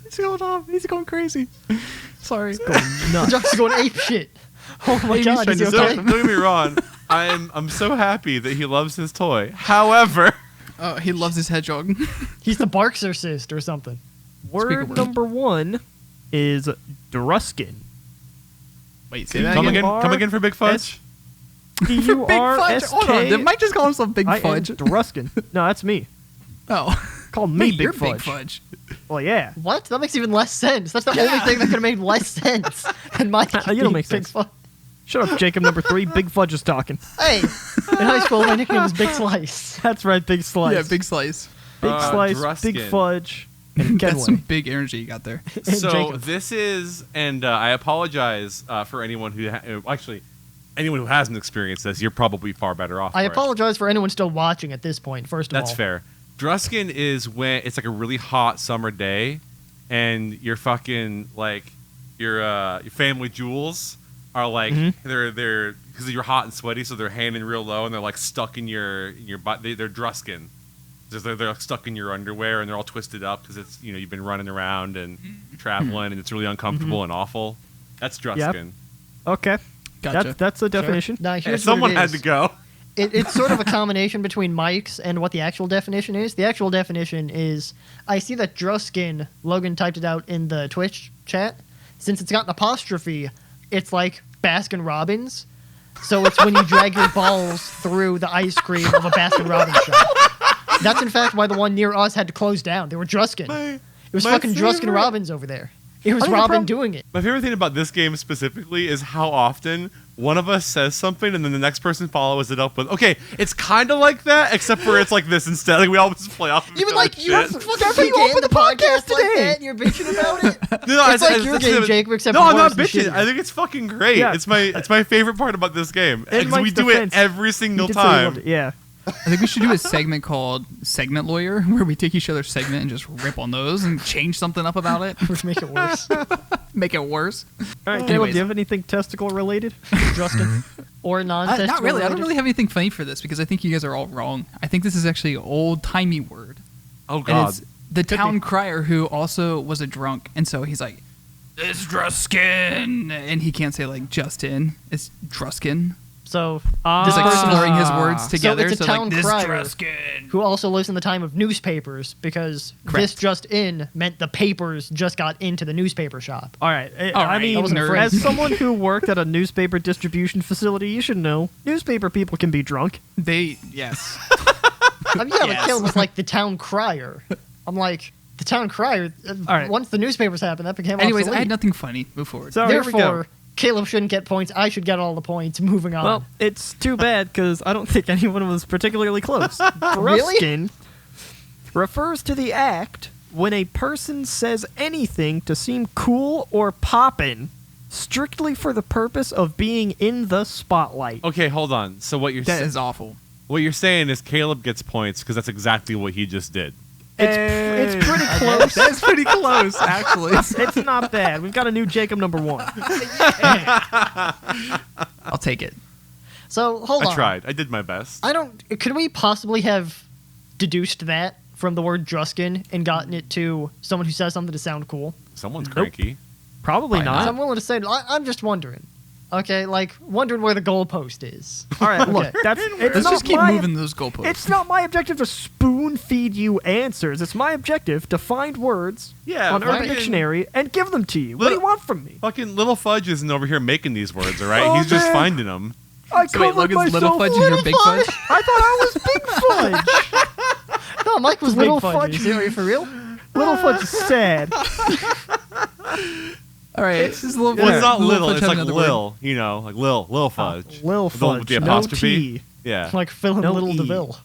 He's going off. He's going crazy. Sorry. The dog's going ape shit. Oh my Maybe he's god, trying is he to So, okay? don't get me wrong. I'm so happy that he loves his toy. However, Oh, he loves his hedgehog. He's the Barksercist or something. Word word. number 1 is Druskin. Wait, say that come again. again. Come again for Big Fudge. Big Fudge. Hold on. Did Mike just call himself Big I am Fudge? Druskin. No, that's me. Oh. Call me Wait, Big you're Fudge. Big Fudge. Well, yeah. What? That makes even less sense. That's the only thing that could have made less sense than Mike. You don't being make Big sense. Fudge. Shut up, Jacob number 3. Big Fudge is talking. Hey, in high school, my nickname was Big Slice. That's right, Big Slice. Yeah, Big Slice. Big Slice, Druskin. Big Fudge, and That's some Kenway. big energy you got there. So Jacob. this is, and I apologize for anyone who actually anyone who hasn't experienced this. You're probably far better off. I for it. apologize for anyone still watching at this point, first of all. That's fair. Druskin is when it's like a really hot summer day, and you're fucking like your family jewels are like they're because you're hot and sweaty, so they're hanging real low and they're like stuck in your butt. They're Druskin. They're like stuck in your underwear and they're all twisted up because it's you've been running around and traveling and it's really uncomfortable and awful. That's Druskin. Okay. Gotcha. That's the definition. Now, here's Someone what it had is. to go. It's sort of a combination between Mike's and what the actual definition is. The actual definition is, I see that Druskin, Logan typed it out in the Twitch chat. Since it's got an apostrophe, it's like Baskin Robbins. So it's when you drag your balls through the ice cream of a Baskin Robbins shop. That's in fact why the one near us had to close down. They were Druskin. It was my fucking Druskin favorite- Robbins over there. It was I think the Robin problem- doing it. My favorite thing about this game specifically is how often one of us says something and then the next person follows it up with, okay, it's kind of like that, except for it's like this instead. Like we all just play off of each Even other's like you shit. fucking you opened began the the podcast podcast like today. that and you're bitching about it. No, It's like your game, Jacob, except no, I'm not worse and bitching. shittier. I think it's fucking great. Yeah. It's my favorite part about this game. In 'Cause Mike's we do defense, it every He single did say he loved time. it. Yeah. I think we should do a segment called Segment Lawyer, where we take each other's segment and just rip on those and change something up about it, Which make it worse. make it worse. All right, Caleb, Anyways. do you have anything testicle related? Druskin. Or non-testicle Not really. I don't related. really have anything funny for this because I think you guys are all wrong. I think this is actually an old-timey word. Oh And god. it's the town crier who also was a drunk, and so he's like, "It's Druskin," and he can't say like Justin. It's Druskin. So Just like person is- slurring his words together. it's a town like this crier. Druskin. who also lives in the time of newspapers because Correct. this just in meant the papers just got into the newspaper shop. All right. All I right, mean, I wasn't afraid. as someone who worked at a newspaper distribution facility, you should know newspaper people can be drunk. Yes. I mean, yeah, Yes. but Caleb was like the town crier. I'm like, the town crier. All right. Once the newspapers happened, that became Anyways, I obsolete. had nothing funny. Move forward. So here we go. Therefore, Caleb shouldn't get points. I should get all the points. Moving on. Well, it's too bad because I don't think anyone was particularly close. Really? Druskin refers to the act when a person says anything to seem cool or poppin', strictly for the purpose of being in the spotlight. Okay, hold on. So what you're That is awful. what you're saying is Caleb gets points because that's exactly what he just did. It's pretty close. That's pretty close, actually. It's not bad. We've got a new Jacob number 1. I'll take it. so hold on. I tried. I did my best. I don't. Could we possibly have deduced that from the word Druskin and gotten it to someone who says something to sound cool? Someone's Nope. cranky. Probably Why not. So I'm willing to say. I'm just wondering. Okay, like wondering where the goalpost is. All right, look. Okay. It's Let's not just keep my- moving those goalposts. It's not my objective to spoon feed you answers. It's my objective to find words Yeah, on Urban fucking- Dictionary and give them to you. What do you Look- want from me? Fucking little Fudge isn't over here making these words, all right? Oh, He's just man. finding them. I So wait, covered Logan's myself. Little Fudge and you're Big Fudge? I thought I was Big Fudge. No, Mike was Little Big Fudge. Fudge. Are you for real? Little Fudge is sad. All right. This is little Well, Yeah. it's not little. Fudge It's have like another word. Lil, you know, like Lil Fudge. Lil The one with Fudge. the No apostrophe. T. Yeah. Like Phil and No Little E. DeVille.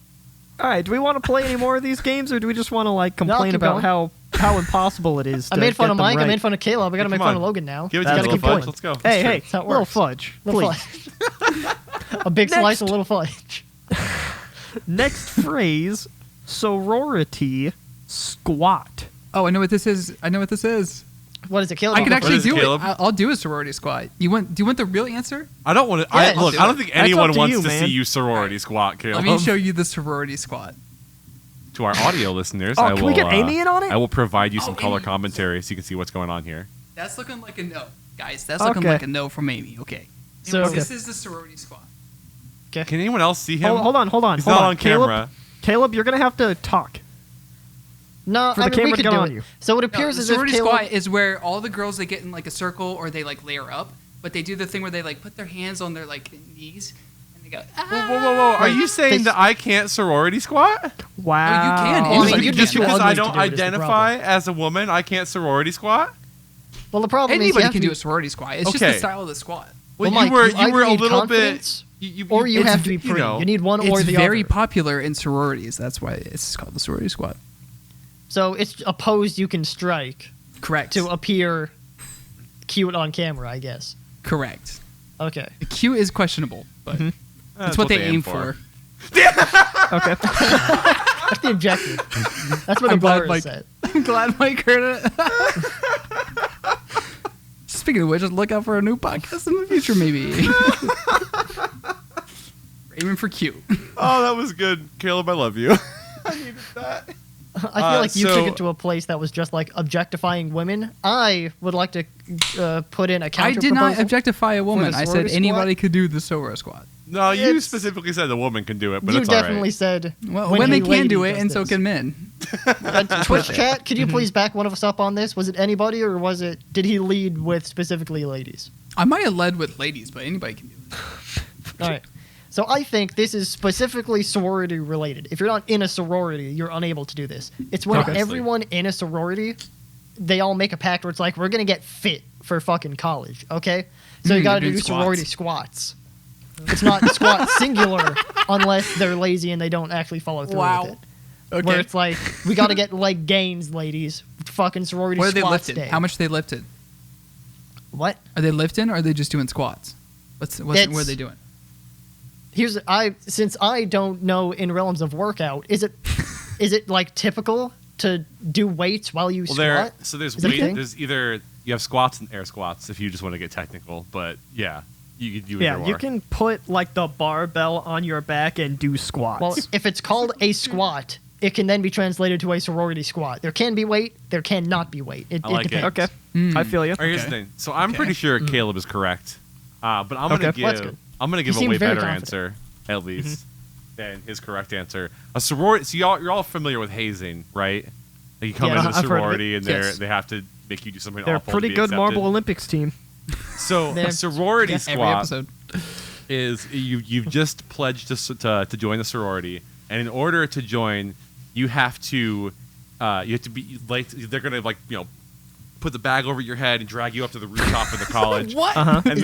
All right, do we want to play any more of these games, or do we just want to like complain keep about going. how impossible it is? I to made fun get of them Mike. I right? made fun of Caleb. I gotta Hey, make come fun on. of Logan now. Give it That's to a Little good Fudge. point. Let's go. Hey, That's hey, That's how it Little works. Fudge, Little please. Fudge. A big Next. slice of Little Fudge. Next phrase: sorority squat. Oh, I know what this is. What is it, Caleb? I can actually is it, do it. Caleb? I'll do a sorority squat. Do you want the real answer? I don't want to. Yeah, Look, do I it. don't think That's anyone up to wants you, to man. see you sorority squat, Caleb. Let me show you the sorority squat. To our audio listeners, Oh, I can will, we get Amy in on it? I will provide you some color Amy. commentary so you can see what's going on here. That's looking like a no, guys. That's looking Okay. like a no from Amy. Okay. So- Anyways, this is the sorority squat. Can anyone else see him? Hold on. He's hold not on. on Caleb, camera. Caleb, you're gonna have to talk. No, For the I mean, camera we to could get do on it. you. So it No, appears the as if sorority Caleb. squat is where all the girls they get in like a circle or they like layer up, but they do the thing where they like put their hands on their like knees and they go. Whoa. Are you saying They- that I can't sorority squat? Wow. No, you can. Well, I mean, Anybody you're can. just too Because ugly I to don't do it is the identify problem. as a woman, I can't sorority squat? Well, the problem is you Anybody have can to do be- a sorority squat. It's just Okay. the style of the squat. Well, Mike, you were either a need little bit. confidence, or you it's- have to be pretty. know, You need one or It's the very other. popular in sororities. That's why it's called the sorority squat. So it's a pose you can strike Correct. to appear cute on camera, I guess. Correct. Okay. The Q is questionable, but Mm-hmm. that's what they aim for. Okay. That's the objective. That's what the I'm glad bar Mike- is set. I'm glad Mike heard it. Speaking of which, look out for a new podcast in the future, maybe. Aiming for cute. Oh, that was good, Caleb. I love you. I needed that. I feel like you took so- it to a place that was just like objectifying women. I would like to put in a I counter did not proposal. objectify a woman. the I said sorority anybody squad? could do the Sora squad. No, you It's- specifically said the woman can do it, but You it's all right. definitely said Well, when women a can lady do it, does and so this. can men. Twitch chat, could you please back one of us up on this? Was it anybody, or did he lead with specifically ladies? I might have led with ladies, but anybody can do it. All right. So I think this is specifically sorority related. If you're not in a sorority, you're unable to do this. It's when Okay. everyone in a sorority, they all make a pact where it's like, we're going to get fit for fucking college, okay? So you got to doing do squats. sorority squats. It's not squat singular unless they're lazy and they don't actually follow through with it. Okay. Where it's like, we got to get leg gains, ladies. Fucking sorority What are they squats lifted? day. How much they lifted? What? Are they lifting or are they just doing squats? What are they doing? Since I don't know in realms of workout, is it like typical to do weights while you Well, squat? there's Is that a weight. thing? There's either you have squats and air squats if you just want to get technical, but yeah, you can do Yeah, either you or. can put like the barbell on your back and do squats. Well, if it's called a squat, it can then be translated to a sorority squat. There can be weight, there cannot be weight. It I like it. depends. okay, I feel you. All right, here's the Okay. thing. So I'm pretty sure Caleb is correct, but I'm gonna Okay. Well, that's good. I'm gonna He give a seemed way very better confident. answer at least than his correct answer. A sorority. So you're all familiar with hazing, right? Like you come Yeah, into I've a heard of it. sorority and Yes. they have to make you do something They're a awful. pretty to be good accepted. Marble Olympics team. So They're- a sorority Every squat episode. is you've just pledged to join the sorority, and in order to join, you have to be like they're gonna put the bag over your head and drag you up to the rooftop of the college. What? And Is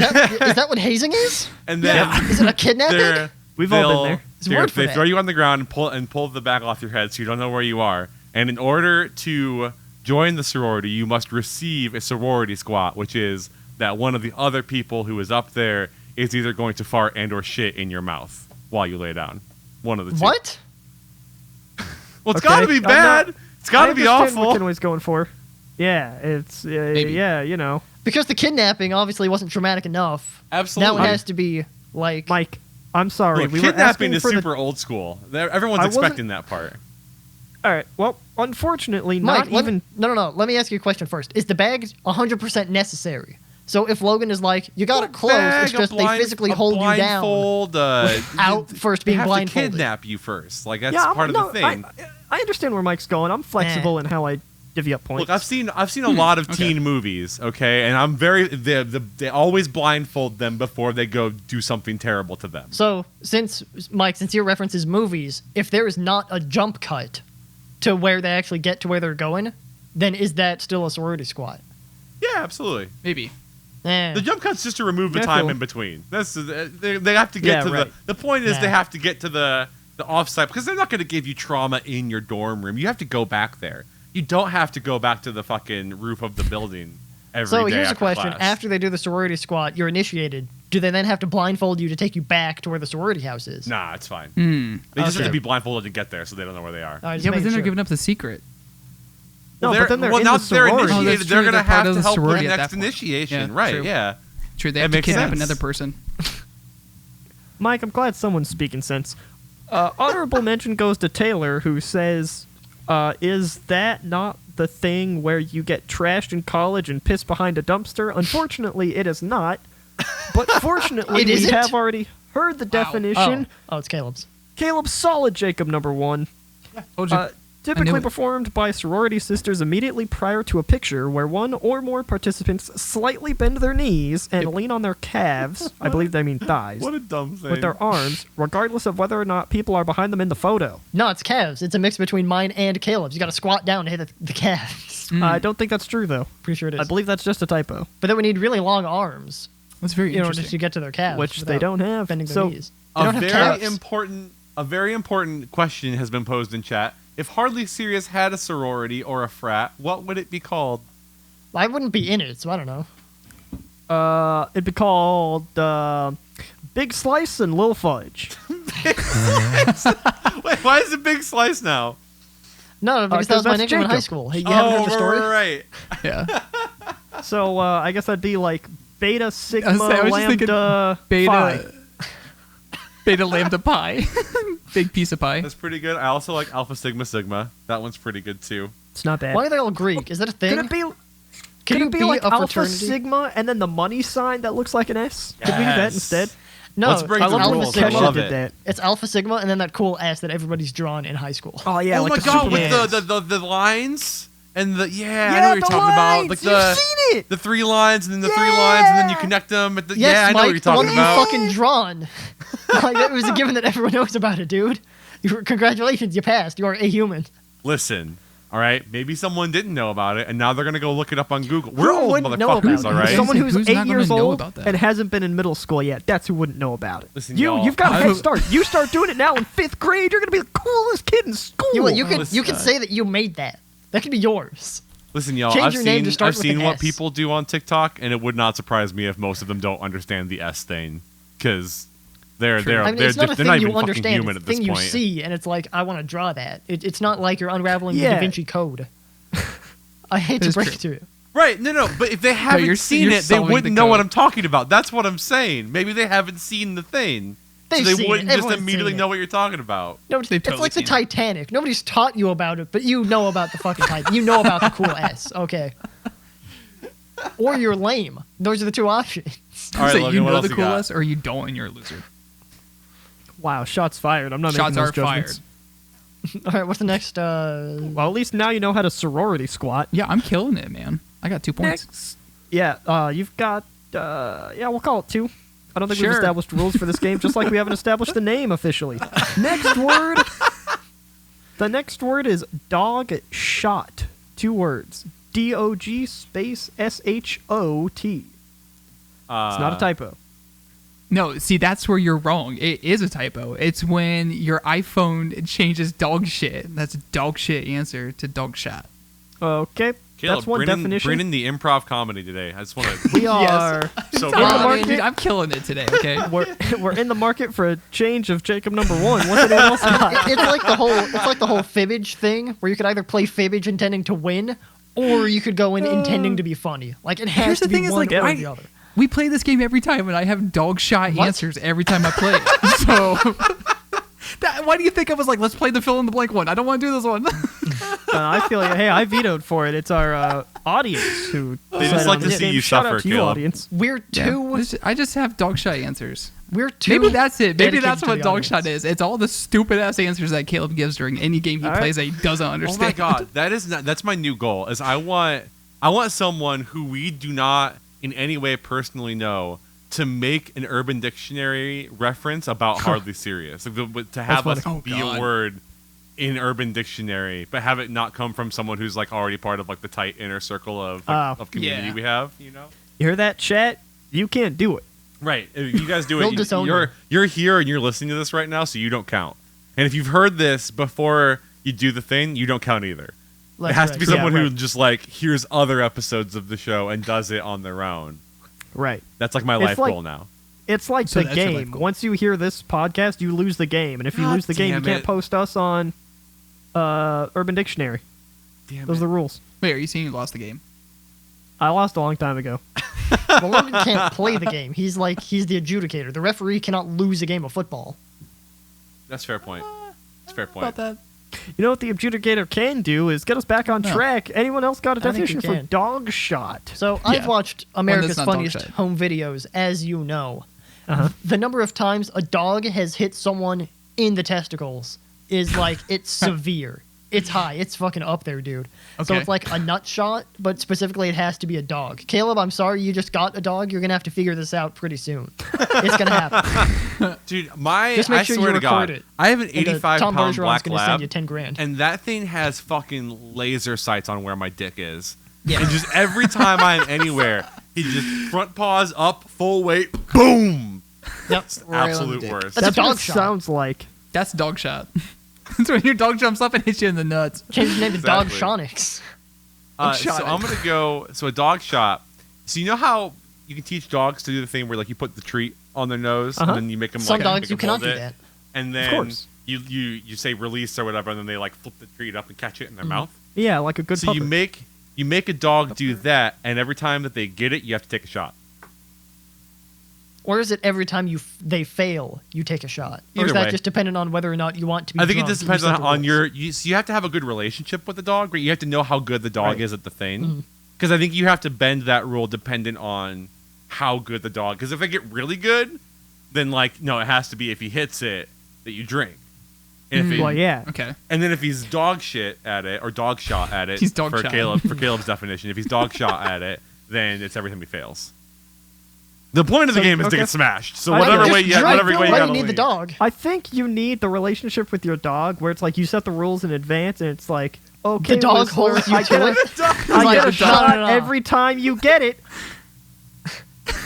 that what hazing is? and then Is it a kidnapping? they're- We've all been they'll- there. There's a word for They that. throw you on the ground and pull the bag off your head so you don't know where you are. And in order to join the sorority, you must receive a sorority squat, which is that one of the other people who is up there is either going to fart and or shit in your mouth while you lay down. One of the two. What? Well, it's Okay, got to be I'm bad. not- It's got I to be understand awful. what Kenway's going for. Yeah, it's yeah, you know, Because the kidnapping obviously wasn't traumatic enough. Absolutely. Now it has to be like. Mike. I'm sorry. Look, we were kidnapping asking is for super old school. Everyone's I wasn't- expecting that part. All right. Well, unfortunately, Mike, not even. No. Let me ask you a question first. Is the bag 100% necessary? So if Logan is like, you got it close, it's Bag, just a they physically a hold you down. blindfold, Without first being they have blindfolded. to kidnap you first. Like that's Yeah, part of no, the thing. I understand where Mike's going. I'm flexible in how I divvy up points. Look, I've seen a lot of teen movies, okay, and I'm very they always blindfold them before they go do something terrible to them. So since your reference is movies, if there is not a jump cut to where they actually get to where they're going, then is that still a sorority squat? Yeah, absolutely. Maybe. Eh. The jump cut's just to remove the Yeah, time cool. in between. That's they have to get Yeah, to right. the point is Nah. they have to get to the offsite because they're not going to give you trauma in your dorm room. You have to go back there. You don't have to go back to the fucking roof of the building every day. So here's a after question: class. after they do the sorority squat, you're initiated. Do they then have to blindfold you to take you back to where the sorority house is? Nah, it's fine. Hmm. They just Okay. have to be blindfolded to get there, so they don't know where they are. All right, just Yeah, but making then they're sure. giving up the secret. no, Well, but then they're well, in now the they're sorority. initiated. Oh, that's they're true. gonna They're part have of to the help with sorority the at next that point. initiation, Yeah, right? true. Yeah. True, they That have to makes kidnap sense. another person. Mike, I'm glad someone's speaking sense. Honorable mention goes to Taylor, who says, "Is that not the thing where you get trashed in college and piss behind a dumpster?" Unfortunately, it is not. But fortunately, It we isn't? have already heard the definition. Oh, it's Caleb's. Caleb's solid Jacob number one. Told you. Typically it. performed by sorority sisters immediately prior to a picture where one or more participants slightly bend their knees and lean on their calves. I believe they mean thighs. What a dumb thing. With their arms, regardless of whether or not people are behind them in the photo. No, it's calves. It's a mix between mine and Caleb's. You got to squat down to hit the calves. I don't think that's true, though. Pretty sure it is. I believe that's just a typo, But then we need really long arms That's very in order interesting. to get to their calves, which they without don't have. bending their So, knees. They don't have A very important question has been posed in chat. If Hardly Serious had a sorority or a frat, what would it be called? I wouldn't be in it, so I don't know. it'd be called Big Slice and Lil Fudge. Wait, why is it Big Slice now? No, because that 'cause was my that's nickname in high Jacob. school. Hey, you haven't heard the story? Right. Yeah. So I guess that'd be like beta sigma I was just thinking lambda beta, beta lambda pi, big piece of pie. That's pretty good. I also like Alpha Sigma Sigma. That one's pretty good too. It's not bad. Why are they all Greek? Is that a thing? Could it be? Can Could you it be be like a Alpha fraternity? Sigma and then the money sign that looks like an S? Could we do that Yes. instead? No, Let's break I the love rules. Alpha I Sigma. love did it. that. It's Alpha Sigma and then that cool S that everybody's drawn in high school. Oh yeah, Oh like my the god, Superman. with the lines and the I know Yeah, what you're the talking about. Like lines! the You've seen it! the 3 lines and then the 3 lines and then you connect them. At the, Yes, I know Mike, what you're the one talking that about. you fucking drawn. Like, it was a given that everyone knows about it, dude. Congratulations, you passed. You are a human. Listen, all right, maybe someone didn't know about it and now they're gonna go look it up on Google. We're Who old wouldn't know about motherfuckers, it? all right. Someone who's Who's 8 not gonna years know old about that? and hasn't been in middle school yet. That's who wouldn't know about it. Listen, you, y'all, you've got a I- head start. You start doing it now in 5th grade. You're gonna be the coolest kid in school. You could Listen, say that you made that. That could be yours. Listen, y'all. Change I've your name seen to start I've with seen an what S. people do on TikTok, and it would not surprise me if most of them don't understand the S thing, because they're I mean, they're it's not a they're thing not you even fucking understand. human It's at a this thing you point. see, and it's like, I want to draw that. It's not like you're unraveling Yeah. the Da Vinci Code. I hate to That's break true. it to you. Right? No. But if they haven't you're- seen you're it, they solving wouldn't the know what code. I'm talking about. That's what I'm saying. Maybe they haven't seen the thing, so They've they seen it. wouldn't just Everyone's immediately seen it. know what you're talking about. No, They've it's totally like the seen it. Titanic. Nobody's taught you about it, but you know about the fucking Titanic. You know about the cool S. Okay. Or you're lame. Those are the two options. All right, So Logan, you what know else the you got? coolest, or you don't, and you're a loser. Wow, shots fired. I'm not Shots making are those judgments. fired. All right, what's the next? Well, at least now you know how to sorority squat. Yeah, I'm killing it, man. I got 2 points. Next, yeah, you've got, yeah, we'll call it 2. I don't think we've Sure. established rules for this game, just like we haven't established the name officially. Next word. The next word is dog shot. 2 words. DOG space SHOT. It's not a typo. No, see, that's where you're wrong. It is a typo. It's when your iPhone changes dog shit. That's a dog shit answer to dog shot. Okay, Caleb, that's one bring in- definition. Bring in the improv comedy today. I just want to. We are So in the Oh, market. dude, I'm killing it today, okay? we're in the market for a change of Jacob number 1. What's anyone else got? It's like the whole fibbage thing, where you could either play fibbage intending to win, or you could go in intending to be funny. Like, it has Here's to the be thing is, one like, or I- the other. We play this game every time, and I have dog shot What? answers every time I play it. So, why do you think I was like, let's play the fill in the blank one? I don't want to do this one. I feel like, hey, I vetoed for it. It's our audience who They decided just like on to this see game. you Shout suffer, out to you, Caleb. audience. We're too. I just have dog shot answers. We're too. Maybe that's it. Maybe dedicated that's to what the dog audience. shot is. It's all the stupid ass answers that Caleb gives during any game he All right. plays that he doesn't Oh understand. my god, that's my new goal. Is I want someone who we do not in any way personally know to make an Urban Dictionary reference about Hardly Serious. Like to have us funny. Oh, be God. a word in Urban Dictionary, but have it not come from someone who's like already part of like the tight inner circle of of community Yeah. we have. You know. You hear that, chat? You can't do it. Right. If you guys do They'll it. disown You're here and you're listening to this right now, so you don't count. And if you've heard this before you do the thing, you don't count either. That's it has to right. be someone Yeah, who right. just like hears other episodes of the show and does it on their own. Right. That's like my It's life like- goal now. It's like So the that's your life game. goal. Once you hear this podcast, you lose the game. And if you God lose the game, you damn can't it. post us on Urban Dictionary. Damn Those are the rules. Wait, are you saying you lost the game? I lost a long time ago. Well, Logan can't play the game. He's the adjudicator. The referee cannot lose a game of football. That's a fair point. That's a fair point. About that? You know what the adjudicator can do is get us back on No. track. Anyone else got a I think he definition for can. dog shot? So I've Yeah. watched America's not dog Funniest shit. Home Videos, as you know. Uh-huh. The number of times a dog has hit someone in the testicles is like, it's severe. It's high. It's fucking up there, dude. So Okay. it's like a nut shot, but specifically it has to be a dog. Caleb, I'm sorry you just got a dog. You're going to have to figure this out pretty soon. It's going to happen. Dude, Just make I sure swear you to God, record it. I have an And, 85 Tom pound Bergeron's black going to send lab, you 10 grand. and that thing has fucking laser sights on where my dick is. Yeah. And just every time I'm anywhere, he just front paws up, full weight, boom. Yep. It's Right on the absolute dick. worst. That's a That's what dog it shot. sounds like. That's dog shot. That's when your dog jumps up and hits you in the nuts. Change his name to Dog Exactly. Shonix. So I'm gonna go. So a dog shot. So you know how you can teach dogs to do the thing where like you put the treat on their nose Uh-huh. and then you make them Some like dogs make you 'em cannot hold do it, that. and then course. you say release or whatever, and then they like flip the treat up and catch it in their mouth. Yeah, like a good So puppet. you make You make a dog do that, and every time that they get it, you have to take a shot. Or is it every time they fail, you take a shot? Or Either is that way. just dependent on whether or not you want to be I think it drunk just and depends you set on the your. rules? So you have to have a good relationship with the dog, but you have to know how good the dog Right. is at the thing. Because I think you have to bend that rule dependent on how good the dog. Because if they get really good, then like no, it has to be if he hits it that you drink. And if he, Well, yeah. Okay. And then if he's dog shit at it or dog shot at it, He's dog for shot. Caleb's definition, if he's dog shot at it, then it's every time he fails. The point of the game is to okay. get smashed. So I whatever just way you Drink, whatever way you why gotta do you need the leave. dog? I think you need the relationship with your dog where it's like you set the rules in advance and it's like, okay, The dog Whistler, holds you I to get a, it. I like, get a no, shot no. every time you get it.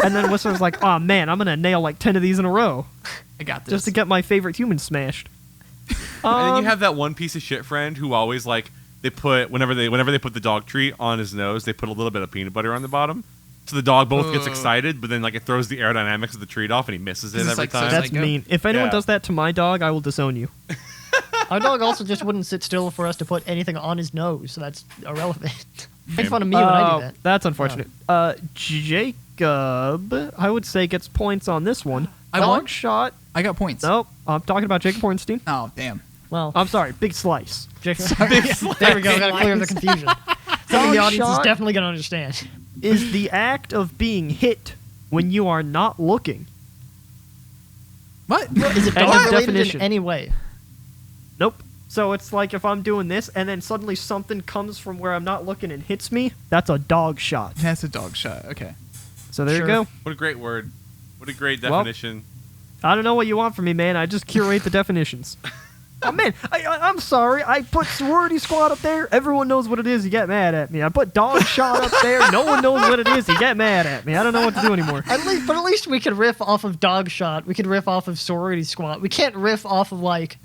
And then Whistler's like, oh man, I'm going to nail like 10 of these in a row I got this. just to get my favorite human smashed. And then you have that one piece of shit friend who always like they put whenever they put the dog treat on his nose, they put a little bit of peanut butter on the bottom. So the dog both gets excited, but then like it throws the aerodynamics of the treat off and he misses it Is this every like so time. That's psycho? mean. If anyone Yeah. does that to my dog, I will disown you. Our dog also just wouldn't sit still for us to put anything on his nose, so that's irrelevant. Make fun of me when I do that. That's unfortunate. Jacob, I would say, gets points on this one. I Dog won? shot. I got points. Nope. I'm talking about Jacob Hornstein. Oh, damn. Well, I'm sorry. Big slice. there we go. Gotta clear the confusion. Something the Dog audience is shot definitely gonna understand. is the act of being hit when you are not looking. What? Is it End of dog related definition. in any way? Nope. So it's like if I'm doing this and then suddenly something comes from where I'm not looking and hits me, that's a dog shot. That's a dog shot. Okay. So there Sure. you go. What a great word. What a great Well, definition. I don't know what you want from me, man. I just curate the definitions. Oh, man, I'm sorry. I put sorority squad up there. Everyone knows what it is. You get mad at me. I put dog shot up there. No one knows what it is. You get mad at me. I don't know what to do anymore. At least we could riff off of dog shot. We could riff off of sorority squad. We can't riff off of like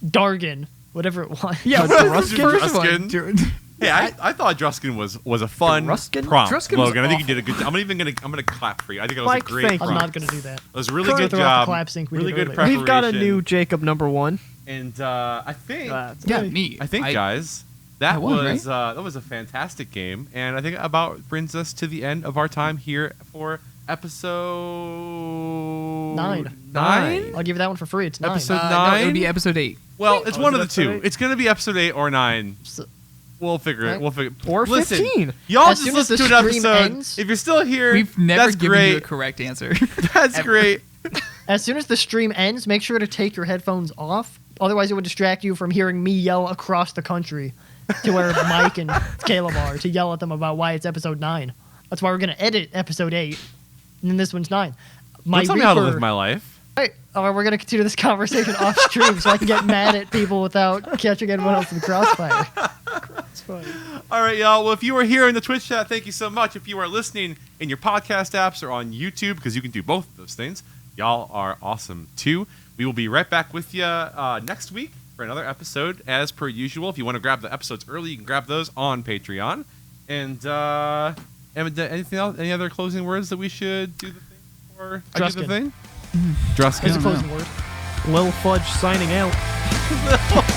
Dargan, whatever it was. Yeah, First Druskin? one, dude. Hey, I thought Druskin was a fun Druskin? prompt, Druskin was Logan. I think you awful. did a good. I'm gonna clap for you. I think it was Mike, a great thank you. I'm prompt. not gonna do that. It was a really Throw good off the job. clap sync we Really did good earlier. We've got a preparation. new Jacob #1. And I think Yeah, me. I think guys, that I won, was that was a fantastic game, and I think about brings us to the end of our time here for episode 9. I'll give you that one for free. It's 9. Episode- No, it 9? would be episode 8. Well, it's Oh, one is of it the two. episode 8? It's gonna be episode 8 or 9. So- We'll figure it. Right. We'll figure. Or Listen, 15. y'all As just soon as listen the to an stream episode. ends- If you're still here, We've never that's given great. you a correct answer. That's Ever. great. As soon as the stream ends, make sure to take your headphones off. Otherwise, it would distract you from hearing me yell across the country to where Mike and Caleb are to yell at them about why it's episode 9. That's why we're going to edit episode 8, and then this one's 9. Don't tell me how to live my life. Right. Or we're going to continue this conversation off stream so I can get mad at people without catching anyone else in the crossfire. All right, y'all. Well, if you are here in the Twitch chat, thank you so much. If you are listening in your podcast apps or on YouTube, because you can do both of those things, y'all are awesome too. We will be right back with you next week for another episode, as per usual. If you want to grab the episodes early, you can grab those on Patreon. And anything else? Any other closing words that we should do the thing for? I do the Druskin. thing. There's a Druskin. closing word. Lil Fudge signing out.